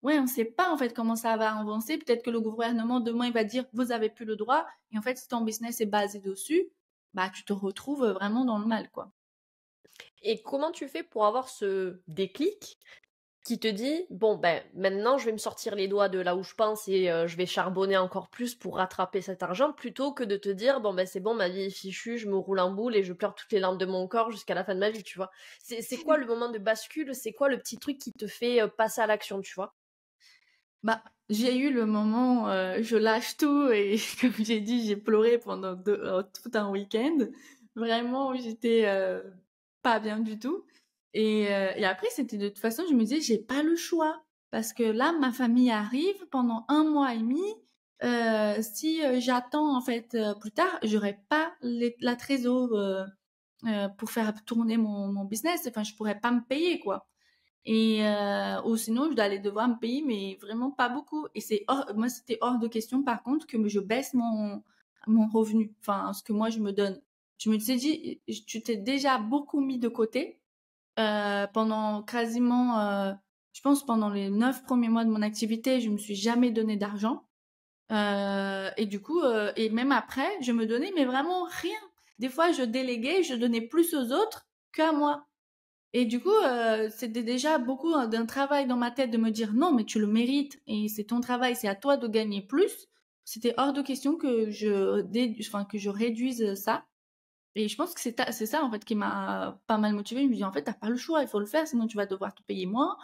ouais, on sait pas en fait comment ça va avancer. Peut-être que le gouvernement demain il va dire vous avez plus le droit. Et en fait, si ton business est basé dessus, bah tu te retrouves vraiment dans le mal, quoi. Et comment tu fais pour avoir ce déclic qui te dit, bon, ben, maintenant, je vais me sortir les doigts de là où je pense et je vais charbonner encore plus pour rattraper cet argent, plutôt que de te dire, bon, ben, c'est bon, ma vie est fichue, je me roule en boule et je pleure toutes les larmes de mon corps jusqu'à la fin de ma vie, tu vois. C'est quoi le moment de bascule? C'est quoi le petit truc qui te fait passer à l'action, tu vois? Bah, j'ai eu le moment, je lâche tout et comme j'ai dit, j'ai pleuré pendant tout un week-end. Vraiment, j'étais pas bien du tout. Et après, c'était de toute façon, je me disais, j'ai pas le choix. Parce que là, ma famille arrive pendant 1 mois et demi. Si j'attends, en fait, plus tard, j'aurai pas la trésor pour faire tourner mon business. Enfin, je pourrais pas me payer, quoi. Ou sinon, je dois aller devoir me payer, mais vraiment pas beaucoup. Et moi, c'était hors de question, par contre, que je baisse mon revenu, enfin, ce que moi, je me donne. Je me suis dit, tu t'es déjà beaucoup mis de côté pendant quasiment, je pense, pendant les 9 premiers mois de mon activité, je me suis jamais donné d'argent. Et du coup, et même après, je me donnais, mais vraiment rien. Des fois, je déléguais, je donnais plus aux autres qu'à moi. Et du coup, c'était déjà beaucoup d'un travail dans ma tête de me dire non, mais tu le mérites et c'est ton travail, c'est à toi de gagner plus. C'était hors de question que je réduise ça. Et je pense que c'est ça en fait qui m'a pas mal motivée. Je me dis en fait t'as pas le choix, il faut le faire, sinon tu vas devoir te payer moins.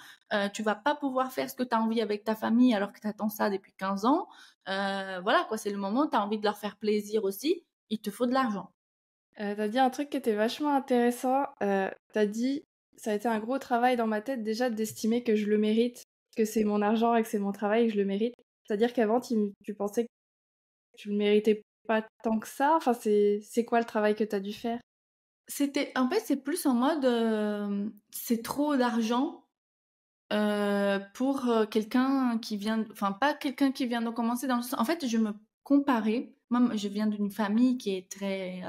Tu vas pas pouvoir faire ce que tu as envie avec ta famille alors que tu attends ça depuis 15 ans. Voilà quoi, c'est le moment, tu as envie de leur faire plaisir aussi. Il te faut de l'argent. T'as dit un truc qui était vachement intéressant. T'as dit, ça a été un gros travail dans ma tête déjà d'estimer que je le mérite, que c'est mon argent et que c'est mon travail et que je le mérite. C'est-à-dire qu'avant, tu pensais que tu le méritais pas tant que ça. Enfin, c'est quoi le travail que t'as dû faire? En fait, c'est plus en mode, c'est trop d'argent pour quelqu'un qui vient, enfin pas quelqu'un qui vient de commencer dans le sens. En fait, je me comparais. Moi, je viens d'une famille qui est très,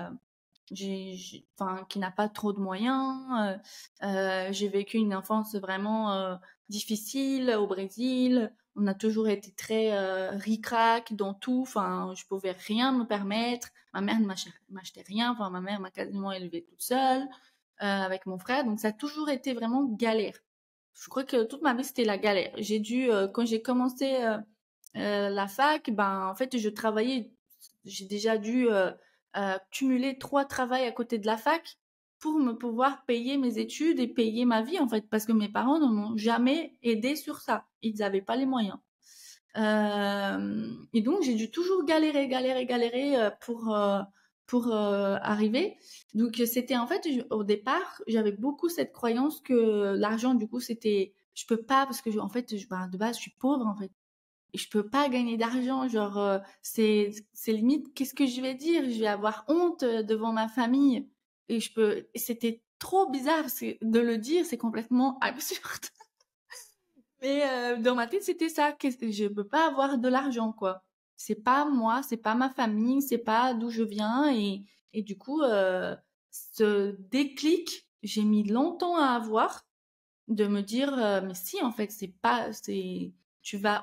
enfin, qui n'a pas trop de moyens. J'ai vécu une enfance vraiment difficile au Brésil. On a toujours été très ric-rac dans tout. Enfin, je pouvais rien me permettre. Ma mère ne m'achetait rien. Enfin, ma mère m'a quasiment élevée toute seule avec mon frère. Donc, ça a toujours été vraiment galère. Je crois que toute ma vie, c'était la galère. Quand j'ai commencé la fac, ben, en fait, je travaillais. J'ai déjà dû cumuler 3 travails à côté de la fac pour me pouvoir payer mes études et payer ma vie, en fait, parce que mes parents ne m'ont jamais aidé sur ça. Ils n'avaient pas les moyens. Et donc, j'ai dû toujours galérer pour arriver. Donc, c'était en fait, au départ, j'avais beaucoup cette croyance que l'argent, du coup, je peux pas, parce que en fait, de base, je suis pauvre, en fait. Et je peux pas gagner d'argent, genre, c'est limite, qu'est-ce que je vais dire? Je vais avoir honte devant ma famille. C'était trop bizarre de le dire, c'est complètement absurde. Mais dans ma tête, c'était ça. Je peux pas avoir de l'argent, quoi. C'est pas moi, c'est pas ma famille, c'est pas d'où je viens. Et du coup, ce déclic, j'ai mis longtemps à avoir de me dire, mais si, en fait,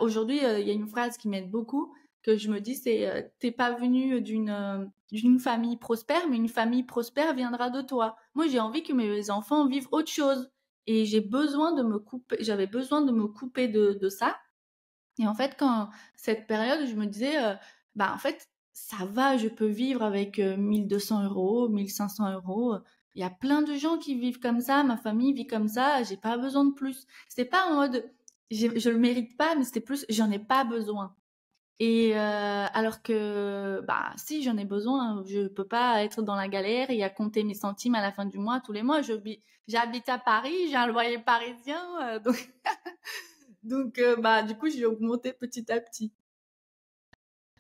aujourd'hui, il y a une phrase qui m'aide beaucoup, que je me dis, t'es pas venu d'une famille prospère, mais une famille prospère viendra de toi. Moi, j'ai envie que mes enfants vivent autre chose. et j'avais besoin de me couper de ça. Et en fait, quand cette période, je me disais, bah en fait, ça va, je peux vivre avec 1200 euros, 1500 euros. Il y a plein de gens qui vivent comme ça, ma famille vit comme ça, j'ai pas besoin de plus. C'était pas en mode, je le mérite pas, mais c'était plus, j'en ai pas besoin. Et alors que, bah, si j'en ai besoin, je peux pas être dans la galère et à compter mes centimes à la fin du mois, tous les mois. J'habite à Paris, j'ai un loyer parisien, donc, bah, du coup, j'ai augmenté petit à petit.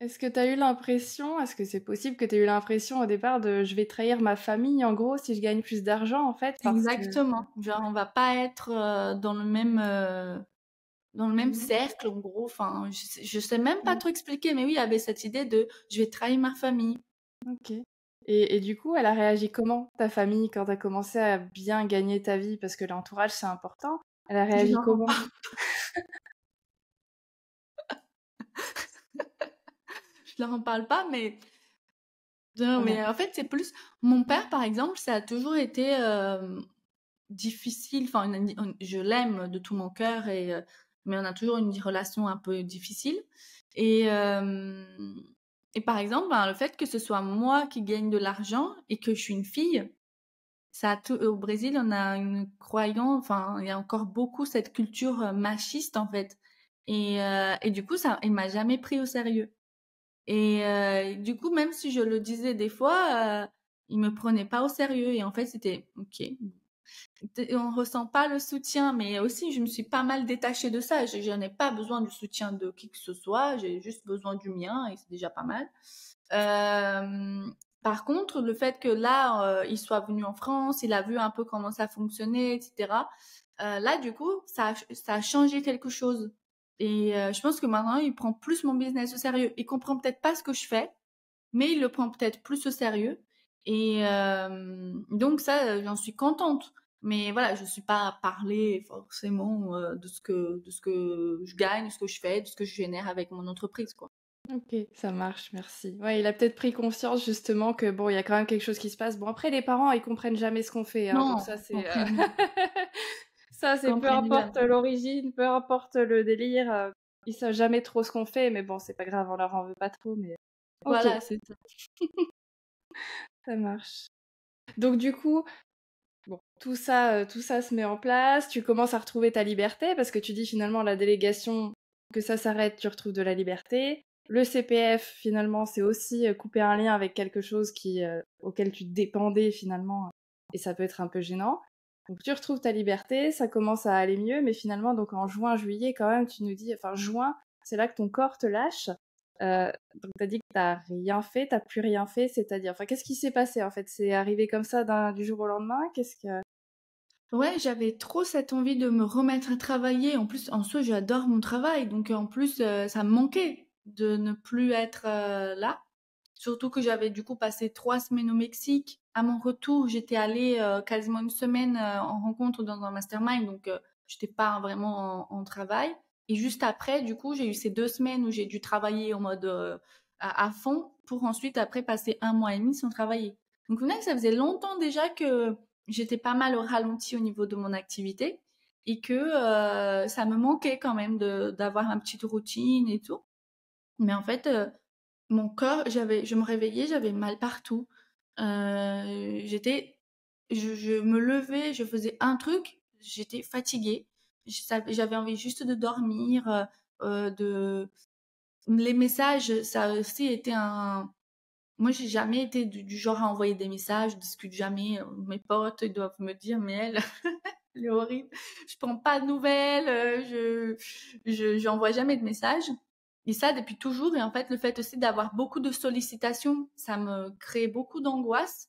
Est-ce que tu as eu l'impression, est-ce que c'est possible que tu aies eu l'impression au départ de je vais trahir ma famille en gros si je gagne plus d'argent en fait parce que Exactement. Genre, on va pas être dans le même cercle, en gros. Enfin, je sais même pas trop expliquer, mais oui, il y avait cette idée de je vais trahir ma famille. Ok. Et du coup, elle a réagi comment, ta famille, quand tu as commencé à bien gagner ta vie? Parce que l'entourage, c'est important. Elle a Je réagi leur en comment? parle, je leur en parle pas, mais non, Ouais. mais en fait, c'est plus mon père, par exemple, ça a toujours été difficile. Enfin, je l'aime de tout mon cœur mais on a toujours une relation un peu difficile. Et et par exemple, ben, le fait que ce soit moi qui gagne de l'argent et que je suis une fille, au Brésil, on a une croyance, enfin, il y a encore beaucoup cette culture machiste en fait. Et du coup, il m'a jamais pris au sérieux. Et du coup, même si je le disais des fois, il me prenait pas au sérieux. Et en fait, c'était ok. On ressent pas le soutien, mais aussi je me suis pas mal détachée de ça. Je n'ai pas besoin du soutien de qui que ce soit. J'ai juste besoin du mien et c'est déjà pas mal. Euh, Par contre, le fait que là, il soit venu en France, il a vu un peu comment ça fonctionnait, etc. Là, du coup, ça a changé quelque chose. Et je pense que maintenant, il prend plus mon business au sérieux. Il comprend peut-être pas ce que je fais, mais il le prend peut-être plus au sérieux. Et donc ça, j'en suis contente. Mais voilà, je suis pas à parler forcément de ce que je gagne, de ce que je fais, de ce que je génère avec mon entreprise, quoi. Ok, ça marche, merci. Ouais, il a peut-être pris conscience justement que bon, il y a quand même quelque chose qui se passe. Bon, après, les parents, ils comprennent jamais ce qu'on fait, hein, donc Non, ça, ils c'est comprennent, ça, ils c'est peu comprennent importe jamais. l'origine, peu importe le délire, ils savent jamais trop ce qu'on fait, mais bon, c'est pas grave, on leur en veut pas trop, mais ok, Voilà, c'est ça. ça marche. Donc du coup, bon, tout ça se met en place, tu commences à retrouver ta liberté parce que tu dis finalement la délégation que ça s'arrête, tu retrouves de la liberté. Le CPF, finalement, c'est aussi couper un lien avec quelque chose auquel tu dépendais finalement, et ça peut être un peu gênant. Donc tu retrouves ta liberté, ça commence à aller mieux, mais finalement, donc en juin, juillet, quand même, tu nous dis, enfin juin, c'est là que ton corps te lâche. Donc t'as dit que t'as rien fait, t'as plus rien fait, c'est-à-dire, enfin, qu'est-ce qui s'est passé en fait? C'est arrivé comme ça du jour au lendemain? Qu'est-ce que... Ouais, j'avais trop cette envie de me remettre à travailler. En plus, en soi, j'adore mon travail. Donc, en plus, ça me manquait de ne plus être là. Surtout que j'avais du coup passé 3 semaines au Mexique. À mon retour, j'étais allée quasiment une semaine en rencontre dans un mastermind. Donc, j'étais pas vraiment en travail. Et juste après, du coup, j'ai eu ces 2 semaines où j'ai dû travailler en mode à fond pour ensuite, après, passer 1 mois et demi sans travailler. Donc, on a que ça faisait longtemps déjà que j'étais pas mal au ralenti au niveau de mon activité et que ça me manquait quand même d'avoir une petite routine et tout. Mais en fait, mon corps, je me réveillais, j'avais mal partout. J'étais, je me levais, je faisais un truc, j'étais fatiguée. J'avais envie juste de dormir, les messages, ça a aussi été moi, j'ai jamais été du genre à envoyer des messages, je discute jamais. Mes potes, ils doivent me dire, mais elle, elle est horrible. Je prends pas de nouvelles, j'envoie jamais de messages. Et ça, depuis toujours. Et en fait, le fait aussi d'avoir beaucoup de sollicitations, ça me crée beaucoup d'angoisse.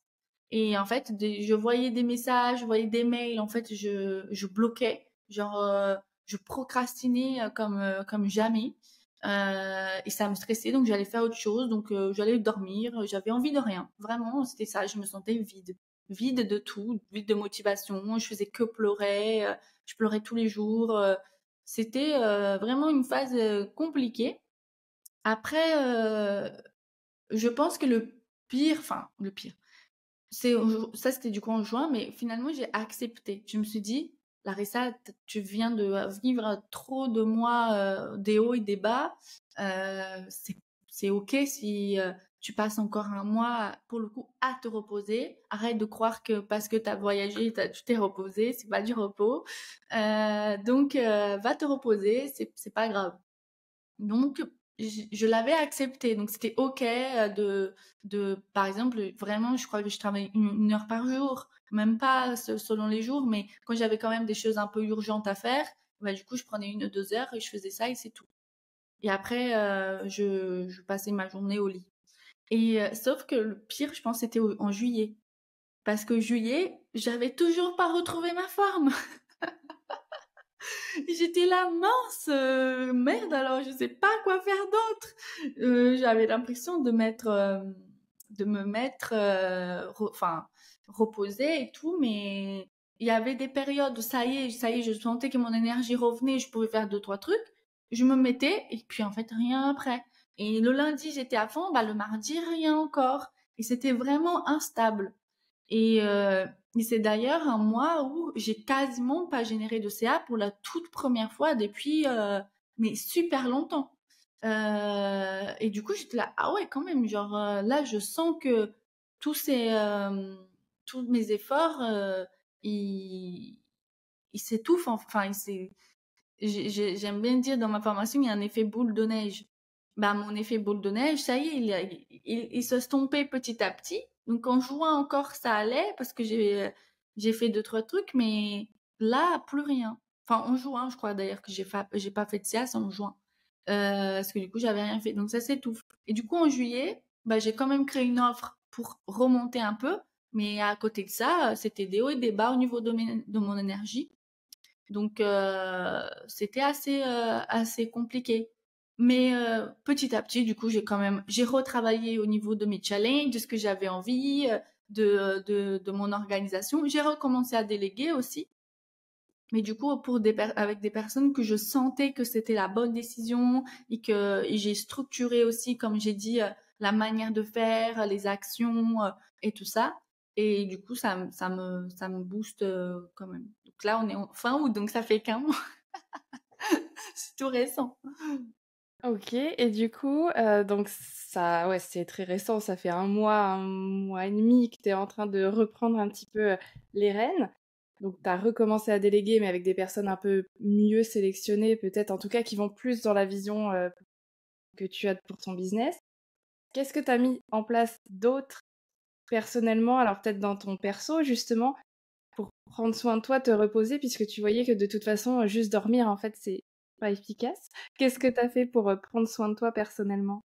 Et en fait, je voyais des messages, je voyais des mails. En fait, je bloquais. Genre, je procrastinais comme jamais. Et ça me stressait, donc j'allais faire autre chose. Donc, j'allais dormir. J'avais envie de rien. Vraiment, c'était ça. Je me sentais vide. Vide de tout, vide de motivation. Je faisais que pleurer. Je pleurais tous les jours. C'était vraiment une phase compliquée. Après, je pense que le pire, ça c'était du coup en juin, mais finalement j'ai accepté. Je me suis dit, Larissa, tu viens de vivre trop de mois des hauts et des bas. C'est OK si tu passes encore un mois, pour le coup, à te reposer. Arrête de croire que parce que tu as voyagé, tu t'es reposé. C'est pas du repos. Donc, va te reposer. C'est pas grave. Donc, je l'avais accepté. Donc, c'était OK par exemple, vraiment, je crois que je travaillais une heure par jour, même pas selon les jours, mais quand j'avais quand même des choses un peu urgentes à faire, bah, du coup, je prenais 1 ou 2 heures et je faisais ça et c'est tout. Et après, je passais ma journée au lit. Et sauf que le pire, je pense, c'était en juillet. Parce que juillet, j'avais toujours pas retrouvé ma forme. J'étais là, mince, merde, alors je sais pas quoi faire d'autre. J'avais l'impression de me mettre, enfin, reposer et tout, mais il y avait des périodes où ça y est, je sentais que mon énergie revenait, je pouvais faire 2, 3 trucs. Je me mettais, et puis en fait, rien après. Et le lundi, j'étais à fond, bah, le mardi, rien encore. Et c'était vraiment instable. Et, euh, et c'est d'ailleurs un mois où j'ai quasiment pas généré de CA pour la toute première fois depuis mais super longtemps. Et du coup, j'étais là, ah ouais, quand même, genre là, je sens que tous ces tous mes efforts, ils, ils s'étouffent, enfin, j'aime bien dire dans ma formation, il y a un effet boule de neige. Bah, mon effet boule de neige, ça y est, il se stompait petit à petit. Donc, en jouant encore, ça allait parce que j'ai fait 2, 3 trucs, mais là, plus rien. Enfin, en jouant, je crois d'ailleurs que j'ai pas fait de séance en jouant. Parce que du coup, j'avais rien fait. Donc, ça s'étouffe. Et du coup, en juillet, bah, j'ai quand même créé une offre pour remonter un peu. Mais à côté de ça, c'était des hauts et des bas au niveau de mon énergie. Donc, c'était assez compliqué. Mais petit à petit, du coup, j'ai retravaillé au niveau de mes challenges, de ce que j'avais envie, de mon organisation. J'ai recommencé à déléguer aussi. Mais du coup, avec des personnes que je sentais que c'était la bonne décision et j'ai structuré aussi, comme j'ai dit, la manière de faire, les actions et tout ça. Et du coup, ça me booste quand même. Donc là, on est en fin août, donc ça fait qu'un mois. C'est tout récent. OK et du coup, donc ça ouais, c'est très récent, ça fait un mois et demi que tu es en train de reprendre un petit peu, les rênes. Donc tu as recommencé à déléguer, mais avec des personnes un peu mieux sélectionnées peut-être, en tout cas qui vont plus dans la vision, que tu as pour ton business. Qu'est-ce que tu as mis en place d'autre personnellement, alors peut-être dans ton perso justement, pour prendre soin de toi, te reposer puisque tu voyais que de toute façon, juste dormir en fait, c'est pas efficace? Qu'est-ce que tu as fait pour, prendre soin de toi personnellement?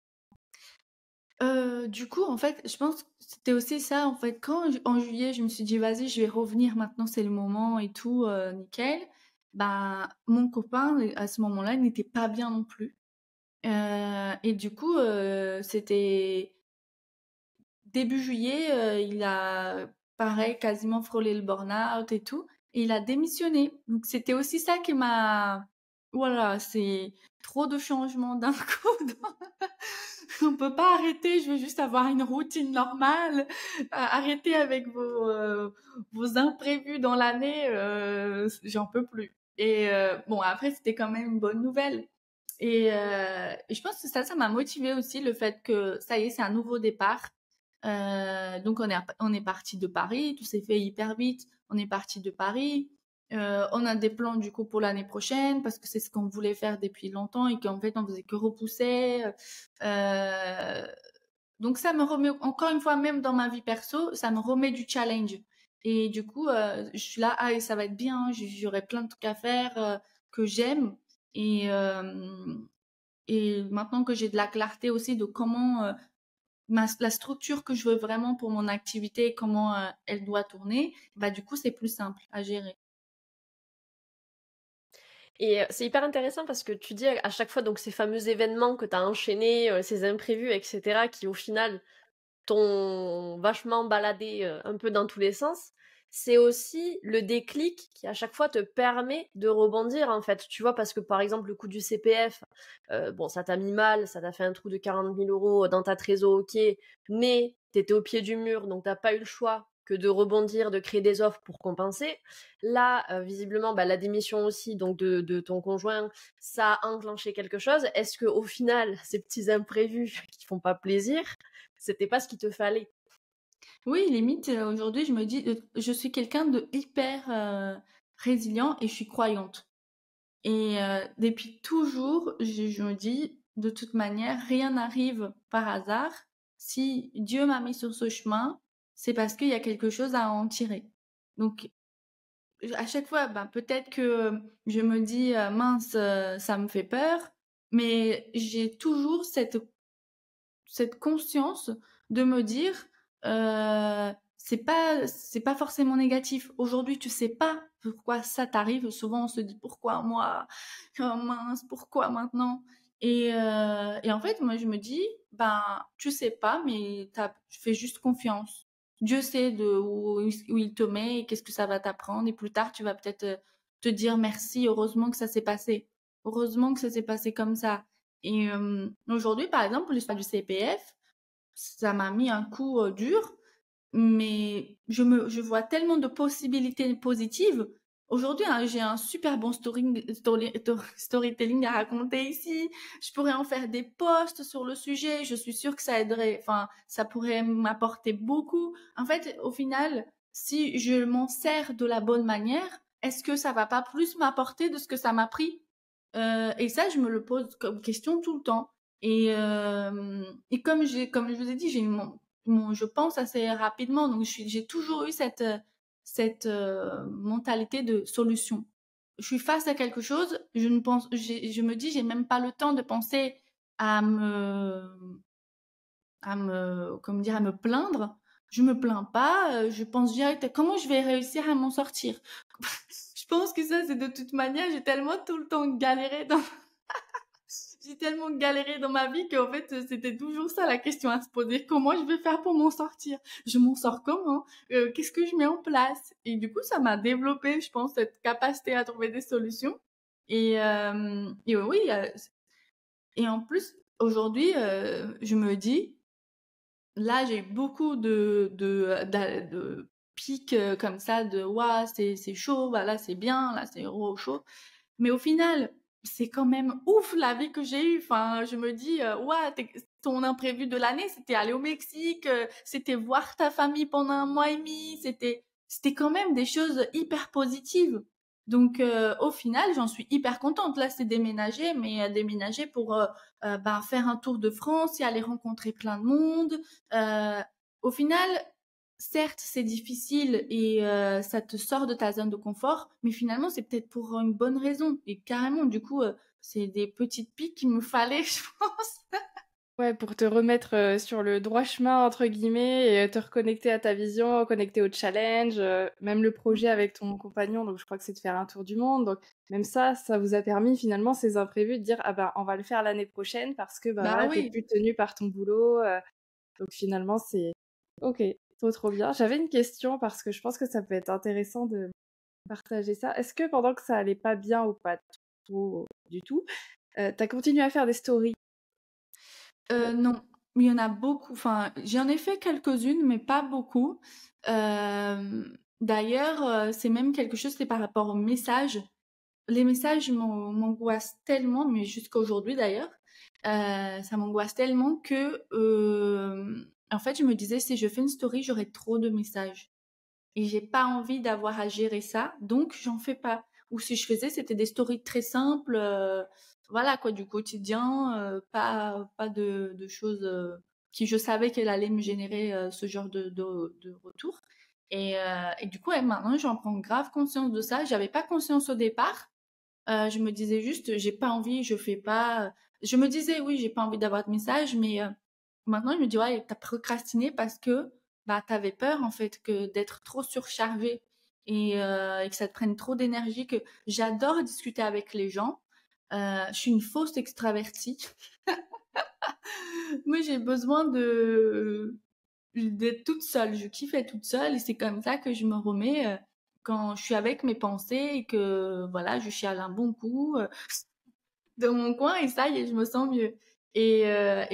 Du coup, en fait, je pense que c'était aussi ça, en fait. En juillet, je me suis dit, vas-y, je vais revenir maintenant, c'est le moment et tout, nickel. Ben, mon copain, à ce moment-là, il n'était pas bien non plus. Et du coup, c'était début juillet, il a, pareil, quasiment frôlé le burn-out et tout. Et il a démissionné. Donc, c'était aussi ça qui m'a... Voilà, c'est trop de changements d'un coup. On peut pas arrêter, je veux juste avoir une routine normale. Arrêter avec vos imprévus dans l'année, j'en peux plus. Et bon, après, c'était quand même une bonne nouvelle. Et je pense que ça m'a motivée aussi, le fait que ça y est, c'est un nouveau départ. Donc on est parti de Paris, tout s'est fait hyper vite. On est parti de Paris. On a des plans du coup pour l'année prochaine parce que c'est ce qu'on voulait faire depuis longtemps et qu'en fait on faisait que repousser. Euh, donc ça me remet encore une fois, même dans ma vie perso, ça me remet du challenge. Et du coup, je suis là, ah, et ça va être bien, j'aurai plein de trucs à faire que j'aime. Et, euh, et maintenant que j'ai de la clarté aussi de comment la structure que je veux vraiment pour mon activité, comment elle doit tourner, bah du coup c'est plus simple à gérer. Et c'est hyper intéressant parce que tu dis à chaque fois donc ces fameux événements que tu as enchaînés, ces imprévus, etc., qui au final t'ont vachement baladé un peu dans tous les sens. C'est aussi le déclic qui à chaque fois te permet de rebondir en fait. Tu vois, parce que par exemple le coup du CPF, bon ça t'a mis mal, ça t'a fait un trou de 40 000 € dans ta trésor, ok, mais t'étais au pied du mur donc t'as pas eu le choix que de rebondir, de créer des offres pour compenser. Là, visiblement, la démission aussi donc de ton conjoint, ça a enclenché quelque chose. Est-ce qu'au final, ces petits imprévus qui font pas plaisir, c'était pas ce qu'il te fallait? Oui, limite, aujourd'hui, je me dis, je suis quelqu'un de hyper résilient et je suis croyante. Et depuis toujours, je me dis, de toute manière, rien n'arrive par hasard. Si Dieu m'a mis sur ce chemin, c'est parce qu'il y a quelque chose à en tirer. Donc, à chaque fois, peut-être que je me dis, mince, ça me fait peur, mais j'ai toujours cette conscience de me dire, c'est pas forcément négatif. Aujourd'hui, tu sais pas pourquoi ça t'arrive. Souvent, on se dit pourquoi moi, oh mince, pourquoi maintenant. Et en fait, moi, je me dis, tu sais pas, mais tu fais juste confiance. Dieu sait où il te met et qu'est-ce que ça va t'apprendre. Et plus tard, tu vas peut-être te dire merci, heureusement que ça s'est passé. Heureusement que ça s'est passé comme ça. Et aujourd'hui, par exemple, l'histoire du CPF, ça m'a mis un coup dur, mais je vois tellement de possibilités positives. Aujourd'hui, hein, j'ai un super bon storytelling à raconter ici. Je pourrais en faire des posts sur le sujet. Je suis sûre que ça aiderait, enfin, ça pourrait m'apporter beaucoup. En fait, au final, si je m'en sers de la bonne manière, est-ce que ça va pas plus m'apporter de ce que ça m'a pris? Et ça, je me le pose comme question tout le temps. Et comme je vous ai dit, je pense assez rapidement, donc j'ai toujours eu cette mentalité de solution. Je suis face à quelque chose, je me dis, j'ai même pas le temps de penser à à me plaindre. Je me plains pas, je pense direct à comment je vais réussir à m'en sortir. Je pense que ça, c'est de toute manière, j'ai tellement tout le temps galéré j'ai tellement galéré dans ma vie qu'en fait, c'était toujours ça la question à se poser. Comment je vais faire pour m'en sortir? Je m'en sors comment? Qu'est-ce que je mets en place? Et du coup, ça m'a développé, je pense, cette capacité à trouver des solutions. Et oui, et en plus, aujourd'hui, je me dis, là, j'ai eu beaucoup de pics comme ça, de ouah, c'est chaud, bah là, c'est bien, là, c'est chaud. Mais au final, c'est quand même ouf la vie que j'ai eue. Enfin, je me dis, ouah, ton imprévu de l'année, c'était aller au Mexique, c'était voir ta famille pendant 1 mois et demi, c'était quand même des choses hyper positives. Donc, au final, j'en suis hyper contente. Là, c'est déménager, mais déménager pour faire un tour de France et aller rencontrer plein de monde. Au final, certes, c'est difficile et ça te sort de ta zone de confort, mais finalement, c'est peut-être pour une bonne raison. Et carrément, du coup, c'est des petites piques qu'il me fallait, je pense. Ouais, pour te remettre sur le droit chemin, entre guillemets, et te reconnecter à ta vision, connecter au challenge, même le projet avec ton compagnon, donc je crois que c'est de faire un tour du monde. Donc même ça vous a permis finalement ces imprévus de dire ah on va le faire l'année prochaine parce que Bah voilà, t'es oui. plus tenu par ton boulot. Donc finalement c'est ok, trop bien. J'avais une question parce que je pense que ça peut être intéressant de partager ça. Est-ce que pendant que ça allait pas bien ou pas trop du tout, t'as continué à faire des stories? Non, il y en a beaucoup. Enfin, j'en ai fait quelques-unes, mais pas beaucoup. D'ailleurs, c'est même quelque chose, c'est par rapport aux messages. Les messages m'angoissent tellement, mais jusqu'à aujourd'hui d'ailleurs, ça m'angoisse tellement que, en fait, je me disais, si je fais une story, j'aurai trop de messages. Et j'ai pas envie d'avoir à gérer ça, donc j'en fais pas. Ou si je faisais, c'était des stories très simples, voilà quoi, du quotidien, pas de choses qui je savais qu'elle allait me générer ce genre de retour. Et du coup, ouais, maintenant, j'en prends grave conscience de ça. J'avais pas conscience au départ. Je me disais juste, j'ai pas envie, je fais pas. Je me disais, oui, j'ai pas envie d'avoir de message, mais maintenant, je me dis, ouais, t'as procrastiné parce que t'avais peur en fait que d'être trop surchargé et que ça te prenne trop d'énergie. Que j'adore discuter avec les gens. Je suis une fausse extravertie. Moi, j'ai besoin de d'être toute seule. Je kiffe être toute seule et c'est comme ça que je me remets quand je suis avec mes pensées et que voilà, je chiale un bon coup dans mon coin et ça y est, je me sens mieux. Et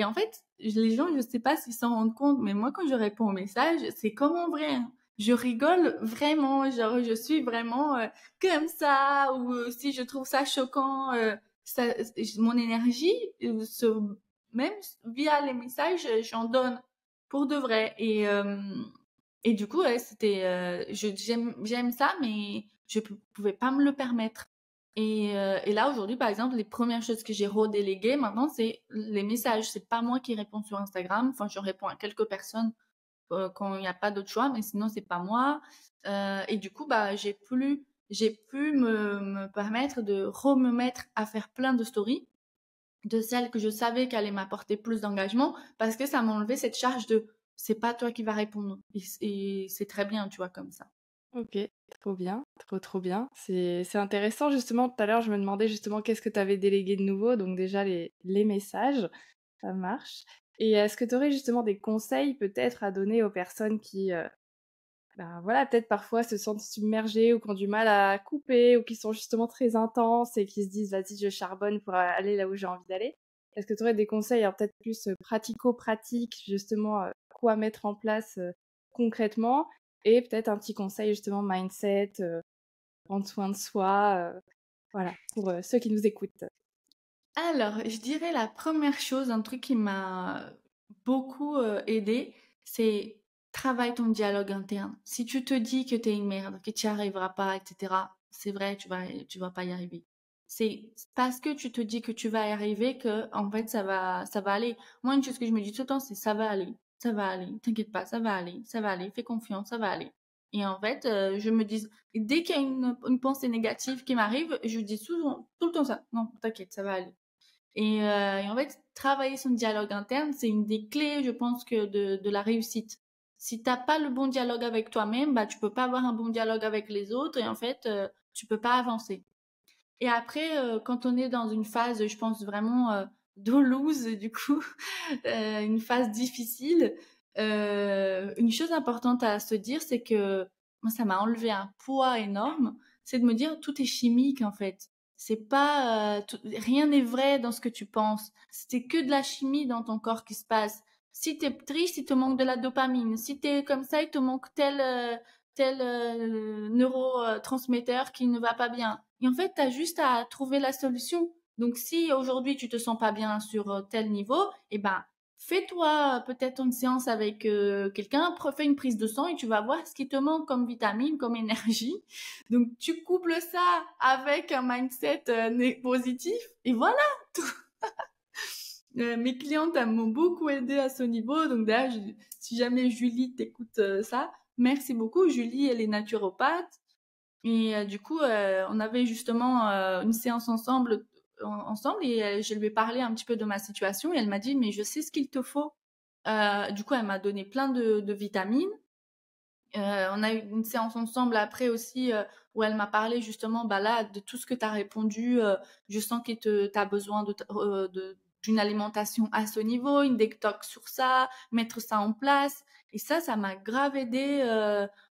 en fait, les gens, je sais pas s'ils s'en rendent compte, mais moi, quand je réponds aux messages, c'est comme en vrai, hein. je rigole vraiment, genre je suis vraiment comme ça, ou si je trouve ça choquant, ça, mon énergie, même via les messages, j'en donne pour de vrai. Et du coup, ouais, c'était, j'aime ça, mais je pouvais pas me le permettre. Et là, aujourd'hui, par exemple, les premières choses que j'ai redéléguées maintenant, c'est les messages. C'est pas moi qui réponds sur Instagram. Enfin, je réponds à quelques personnes quand il n'y a pas d'autre choix, mais sinon c'est pas moi. Et du coup, bah, j'ai pu me permettre de me mettre à faire plein de stories, de celles que je savais qu'elles allaient m'apporter plus d'engagement, parce que ça m'a enlevé cette charge de c'est pas toi qui vas répondre. Et c'est très bien, tu vois, comme ça. Ok, trop bien, trop bien. C'est intéressant justement. Tout à l'heure, je me demandais justement qu'est-ce que tu avais délégué de nouveau. Donc déjà les messages, ça marche. Et est-ce que tu aurais justement des conseils peut-être à donner aux personnes qui, ben voilà, peut-être parfois se sentent submergées ou qui ont du mal à couper ou qui sont justement très intenses et qui se disent vas-y, je charbonne pour aller là où j'ai envie d'aller. Est-ce que tu aurais des conseils, alors peut-être plus pratico-pratiques, justement, quoi mettre en place concrètement et peut-être un petit conseil justement mindset, prendre soin de soi, voilà, pour ceux qui nous écoutent. Alors, je dirais la première chose, un truc qui m'a beaucoup aidé, c'est travaille ton dialogue interne. Si tu te dis que t'es une merde, que tu n'y arriveras pas, etc., c'est vrai, tu vas pas y arriver. C'est parce que tu te dis que tu vas y arriver que, en fait, ça va aller. Moi, une chose que je me dis tout le temps, c'est ça va aller, t'inquiète pas, ça va aller, fais confiance, ça va aller. Et en fait, je me dis, dès qu'il y a une pensée négative qui m'arrive, je dis souvent, tout le temps ça. Non, t'inquiète, ça va aller. Et en fait, travailler son dialogue interne, c'est une des clés, je pense, que de la réussite. Si t'as pas le bon dialogue avec toi-même, bah tu peux pas avoir un bon dialogue avec les autres et en fait, tu peux pas avancer. Et après, quand on est dans une phase, je pense vraiment de lose, du coup, une phase difficile, une chose importante à se dire, c'est que moi, ça m'a enlevé un poids énorme, c'est de me dire tout est chimique en fait. C'est pas rien n'est vrai dans ce que tu penses. C'est que de la chimie dans ton corps qui se passe. Si t'es triste, il te manque de la dopamine. Si t'es comme ça, il te manque tel neurotransmetteur qui ne va pas bien. Et en fait, tu as juste à trouver la solution. Donc, si aujourd'hui tu te sens pas bien sur tel niveau, eh ben, fais-toi peut-être une séance avec quelqu'un, fais une prise de sang et tu vas voir ce qui te manque comme vitamine, comme énergie. Donc, tu couples ça avec un mindset positif et voilà. Mes clientes elles m'ont beaucoup aidé à ce niveau. Donc, d'ailleurs, si jamais Julie t'écoute ça, merci beaucoup. Julie, elle est naturopathe. Et du coup, on avait justement une séance ensemble et je lui ai parlé un petit peu de ma situation et elle m'a dit, mais je sais ce qu'il te faut. Du coup, elle m'a donné plein de vitamines. On a eu une séance ensemble après aussi où elle m'a parlé justement bah là de tout ce que tu as répondu. Je sens que tu as besoin d'une alimentation à ce niveau, une détox sur ça, mettre ça en place. Et ça m'a grave aidé.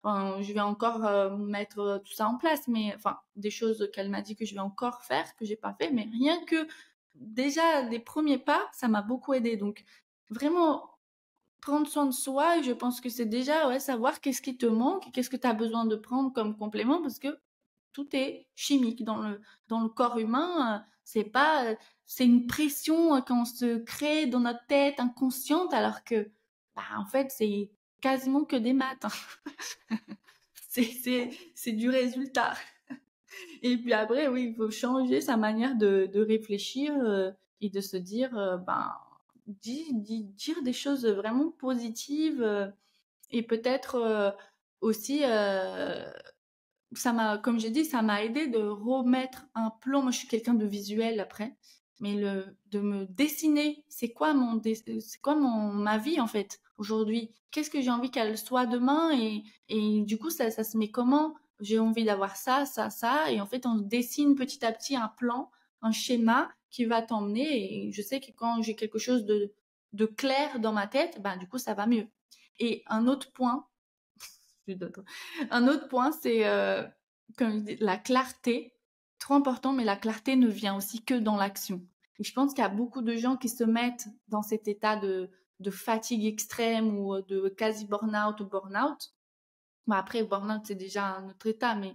Enfin, je vais encore mettre tout ça en place, mais enfin des choses qu'elle m'a dit que je vais encore faire, que j'ai pas fait, mais rien que déjà les premiers pas, ça m'a beaucoup aidé. Donc vraiment prendre soin de soi, et je pense que c'est déjà ouais, savoir qu'est-ce qui te manque, qu'est-ce que tu as besoin de prendre comme complément, parce que tout est chimique dans le corps humain. C'est pas, c'est une pression qu'on se crée dans notre tête inconsciente, alors que, bah, en fait, c'est quasiment que des maths. Hein. C'est du résultat. Et puis après, oui, il faut changer sa manière de réfléchir et de se dire, ben, dire des choses vraiment positives et peut-être aussi, ça m'a, comme j'ai dit, ça m'a aidé de remettre un plan. Moi, je suis quelqu'un de visuel après, mais de me dessiner, c'est quoi ma vie en fait aujourd'hui? Qu'est-ce que j'ai envie qu'elle soit demain? Et du coup, ça se met comment? J'ai envie d'avoir ça, ça, ça. Et en fait, on dessine petit à petit un plan, un schéma qui va t'emmener. Et je sais que quand j'ai quelque chose de clair dans ma tête, ben, du coup, ça va mieux. Et un autre point, un autre point, c'est comme je dis, la clarté. Trop important, mais la clarté ne vient aussi que dans l'action. Et je pense qu'il y a beaucoup de gens qui se mettent dans cet état de fatigue extrême ou de quasi burn-out ou burn-out Bon, après, burn-out, c'est déjà un autre état, mais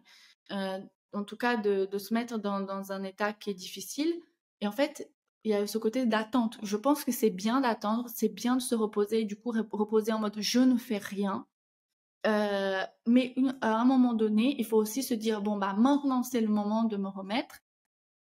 en tout cas, de se mettre dans un état qui est difficile. Et en fait, il y a ce côté d'attente. Je pense que c'est bien d'attendre, c'est bien de se reposer, et du coup, reposer en mode je ne fais rien. Mais à un moment donné, il faut aussi se dire, bon, bah, maintenant, c'est le moment de me remettre.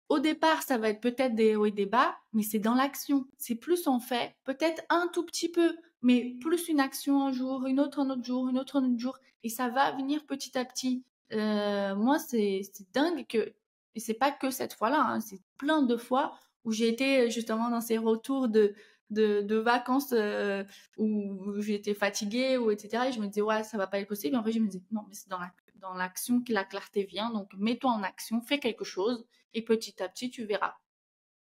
Au départ, ça va être peut-être des hauts et des bas, mais c'est dans l'action. C'est plus on fait, peut-être un tout petit peu, mais plus une action un jour, une autre un autre jour, une autre un autre jour, et ça va venir petit à petit. Moi, c'est dingue et c'est pas que cette fois-là, hein, c'est plein de fois où j'ai été justement dans ces retours de vacances où j'étais fatiguée ou etc. Et je me disais ouais, ça va pas être possible. Et en fait, je me disais non, mais c'est dans l'action que la clarté vient. Donc mets-toi en action, fais quelque chose et petit à petit, tu verras.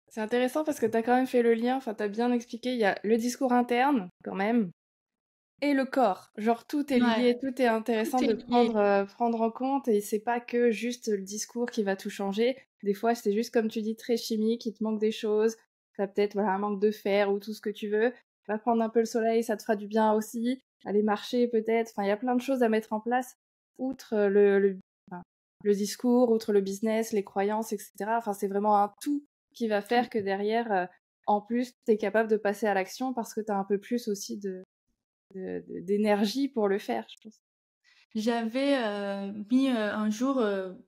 C'est intéressant parce que tu as quand même fait le lien, enfin, tu as bien expliqué, il y a le discours interne, quand même, et le corps. Genre, tout est Ouais, lié, tout est intéressant tout est de lié. prendre en compte, et c'est pas que juste le discours qui va tout changer. Des fois, c'est juste, comme tu dis, très chimique, il te manque des choses, t'as peut-être voilà, un manque de fer ou tout ce que tu veux. Va prendre un peu le soleil, ça te fera du bien aussi. Aller marcher, peut-être. Enfin, il y a plein de choses à mettre en place, outre enfin, le discours, outre le business, les croyances, etc. Enfin, c'est vraiment un tout qui va faire que derrière, en plus, tu es capable de passer à l'action parce que tu as un peu plus aussi d'énergie pour le faire, je pense. J'avais mis un jour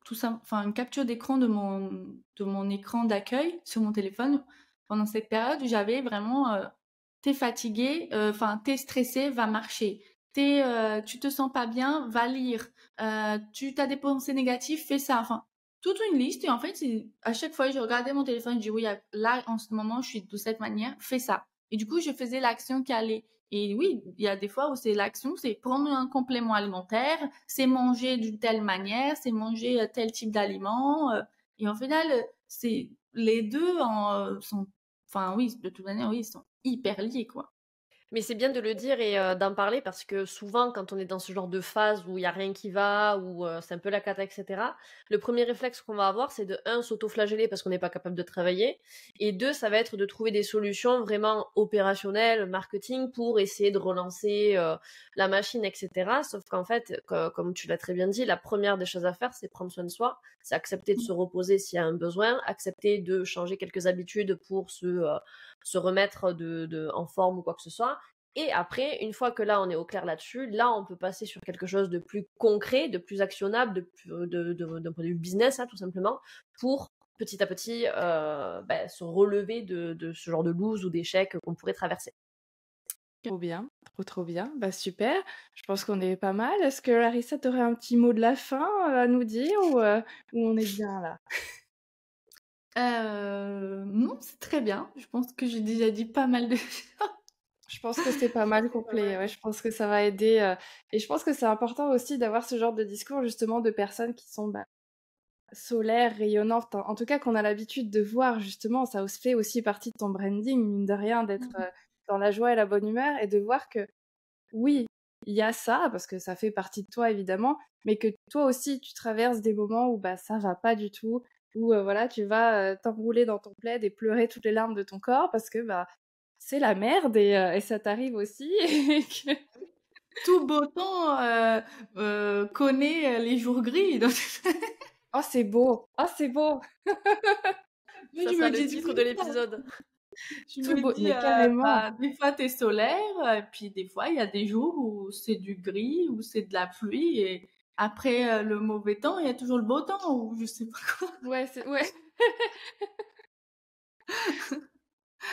tout ça, enfin une capture d'écran de mon écran d'accueil sur mon téléphone pendant cette période où j'avais vraiment t'es fatigué, enfin t'es stressé, va marcher. Tu te sens pas bien, va lire. Tu t'as des pensées négatives, fais ça. Enfin toute une liste et en fait à chaque fois je regardais mon téléphone, je dis oui là en ce moment je suis de cette manière, fais ça. Et du coup je faisais l'action qui allait. Et oui, il y a des fois où c'est l'action, c'est prendre un complément alimentaire, c'est manger d'une telle manière, c'est manger tel type d'aliment. Et en final, c'est les deux sont, enfin oui, de toute manière, oui, ils sont hyper liés, quoi. Mais c'est bien de le dire et d'en parler parce que souvent, quand on est dans ce genre de phase où il y a rien qui va, où c'est un peu la cata, etc., le premier réflexe qu'on va avoir, c'est de, un, s'auto-flageller parce qu'on n'est pas capable de travailler, et deux, ça va être de trouver des solutions vraiment opérationnelles, marketing, pour essayer de relancer la machine, etc. Sauf qu'en fait, comme tu l'as très bien dit, la première des choses à faire, c'est prendre soin de soi, c'est accepter de se reposer s'il y a un besoin, accepter de changer quelques habitudes pour se remettre en forme ou quoi que ce soit. Et après, une fois que là, on est au clair là-dessus, là, on peut passer sur quelque chose de plus concret, de plus actionnable, d'un point de vue business, hein, tout simplement, pour petit à petit se relever de ce genre de loose ou d'échec qu'on pourrait traverser. Trop bien, trop bien. Bah super, je pense qu'on est pas mal. Est-ce que Larissa, t'aurais un petit mot de la fin à nous dire ou on est bien là? Non, c'est très bien. Je pense que j'ai déjà dit pas mal de choses. Je pense que c'est pas mal complet. Ouais, je pense que ça va aider. Et je pense que c'est important aussi d'avoir ce genre de discours justement de personnes qui sont solaires, rayonnantes. En tout cas, qu'on a l'habitude de voir justement. Ça fait aussi partie de ton branding, mine de rien, d'être dans la joie et la bonne humeur et de voir que oui, il y a ça, parce que ça fait partie de toi évidemment, mais que toi aussi tu traverses des moments où ça va pas du tout, où voilà, tu vas t'enrouler dans ton plaid et pleurer toutes les larmes de ton corps parce que c'est la merde et ça t'arrive aussi. Et que... Tout beau temps connaît les jours gris. Donc... Oh, c'est beau! Oh, c'est beau! Ça je sera me le dis titre des de fois, l'épisode. je Tout me beau, dis, mais carrément! des fois t'es solaire, et puis des fois il y a des jours où c'est du gris, où c'est de la pluie, et après le mauvais temps, il y a toujours le beau temps, ou je sais pas quoi. Ouais, ouais.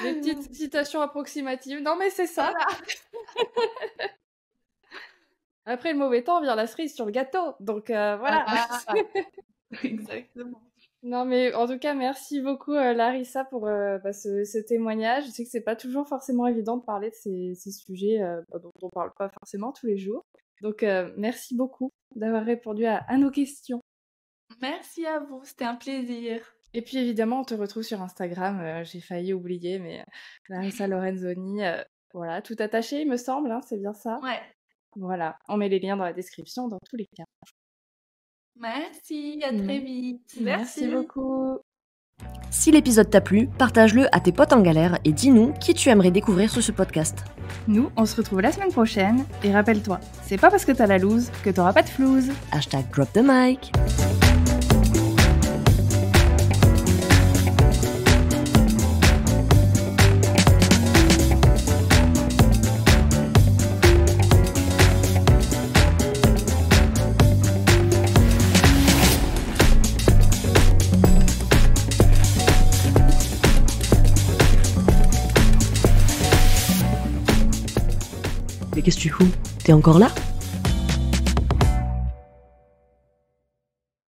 Les petites citations approximatives. Non, mais c'est ça! Voilà. Après le mauvais temps vient la cerise sur le gâteau, donc voilà! Ah, exactement. Non, mais en tout cas, merci beaucoup Larissa pour ce témoignage. Je sais que c'est pas toujours forcément évident de parler de ces sujets dont on parle pas forcément tous les jours. Donc merci beaucoup d'avoir répondu à nos questions. Merci à vous, c'était un plaisir. Et puis évidemment, on te retrouve sur Instagram. J'ai failli oublier, mais Larissa Lorenzoni, voilà, tout attaché, il me semble, hein, c'est bien ça. Ouais. Voilà, on met les liens dans la description dans tous les cas. Merci, à très vite. Merci Merci. beaucoup. Si l'épisode t'a plu, partage-le à tes potes en galère et dis-nous qui tu aimerais découvrir sur ce podcast. Nous, on se retrouve la semaine prochaine. Et rappelle-toi, c'est pas parce que t'as la loose que t'auras pas de flouze. #DropTheMic. Mais qu'est-ce que tu fous? T'es encore là?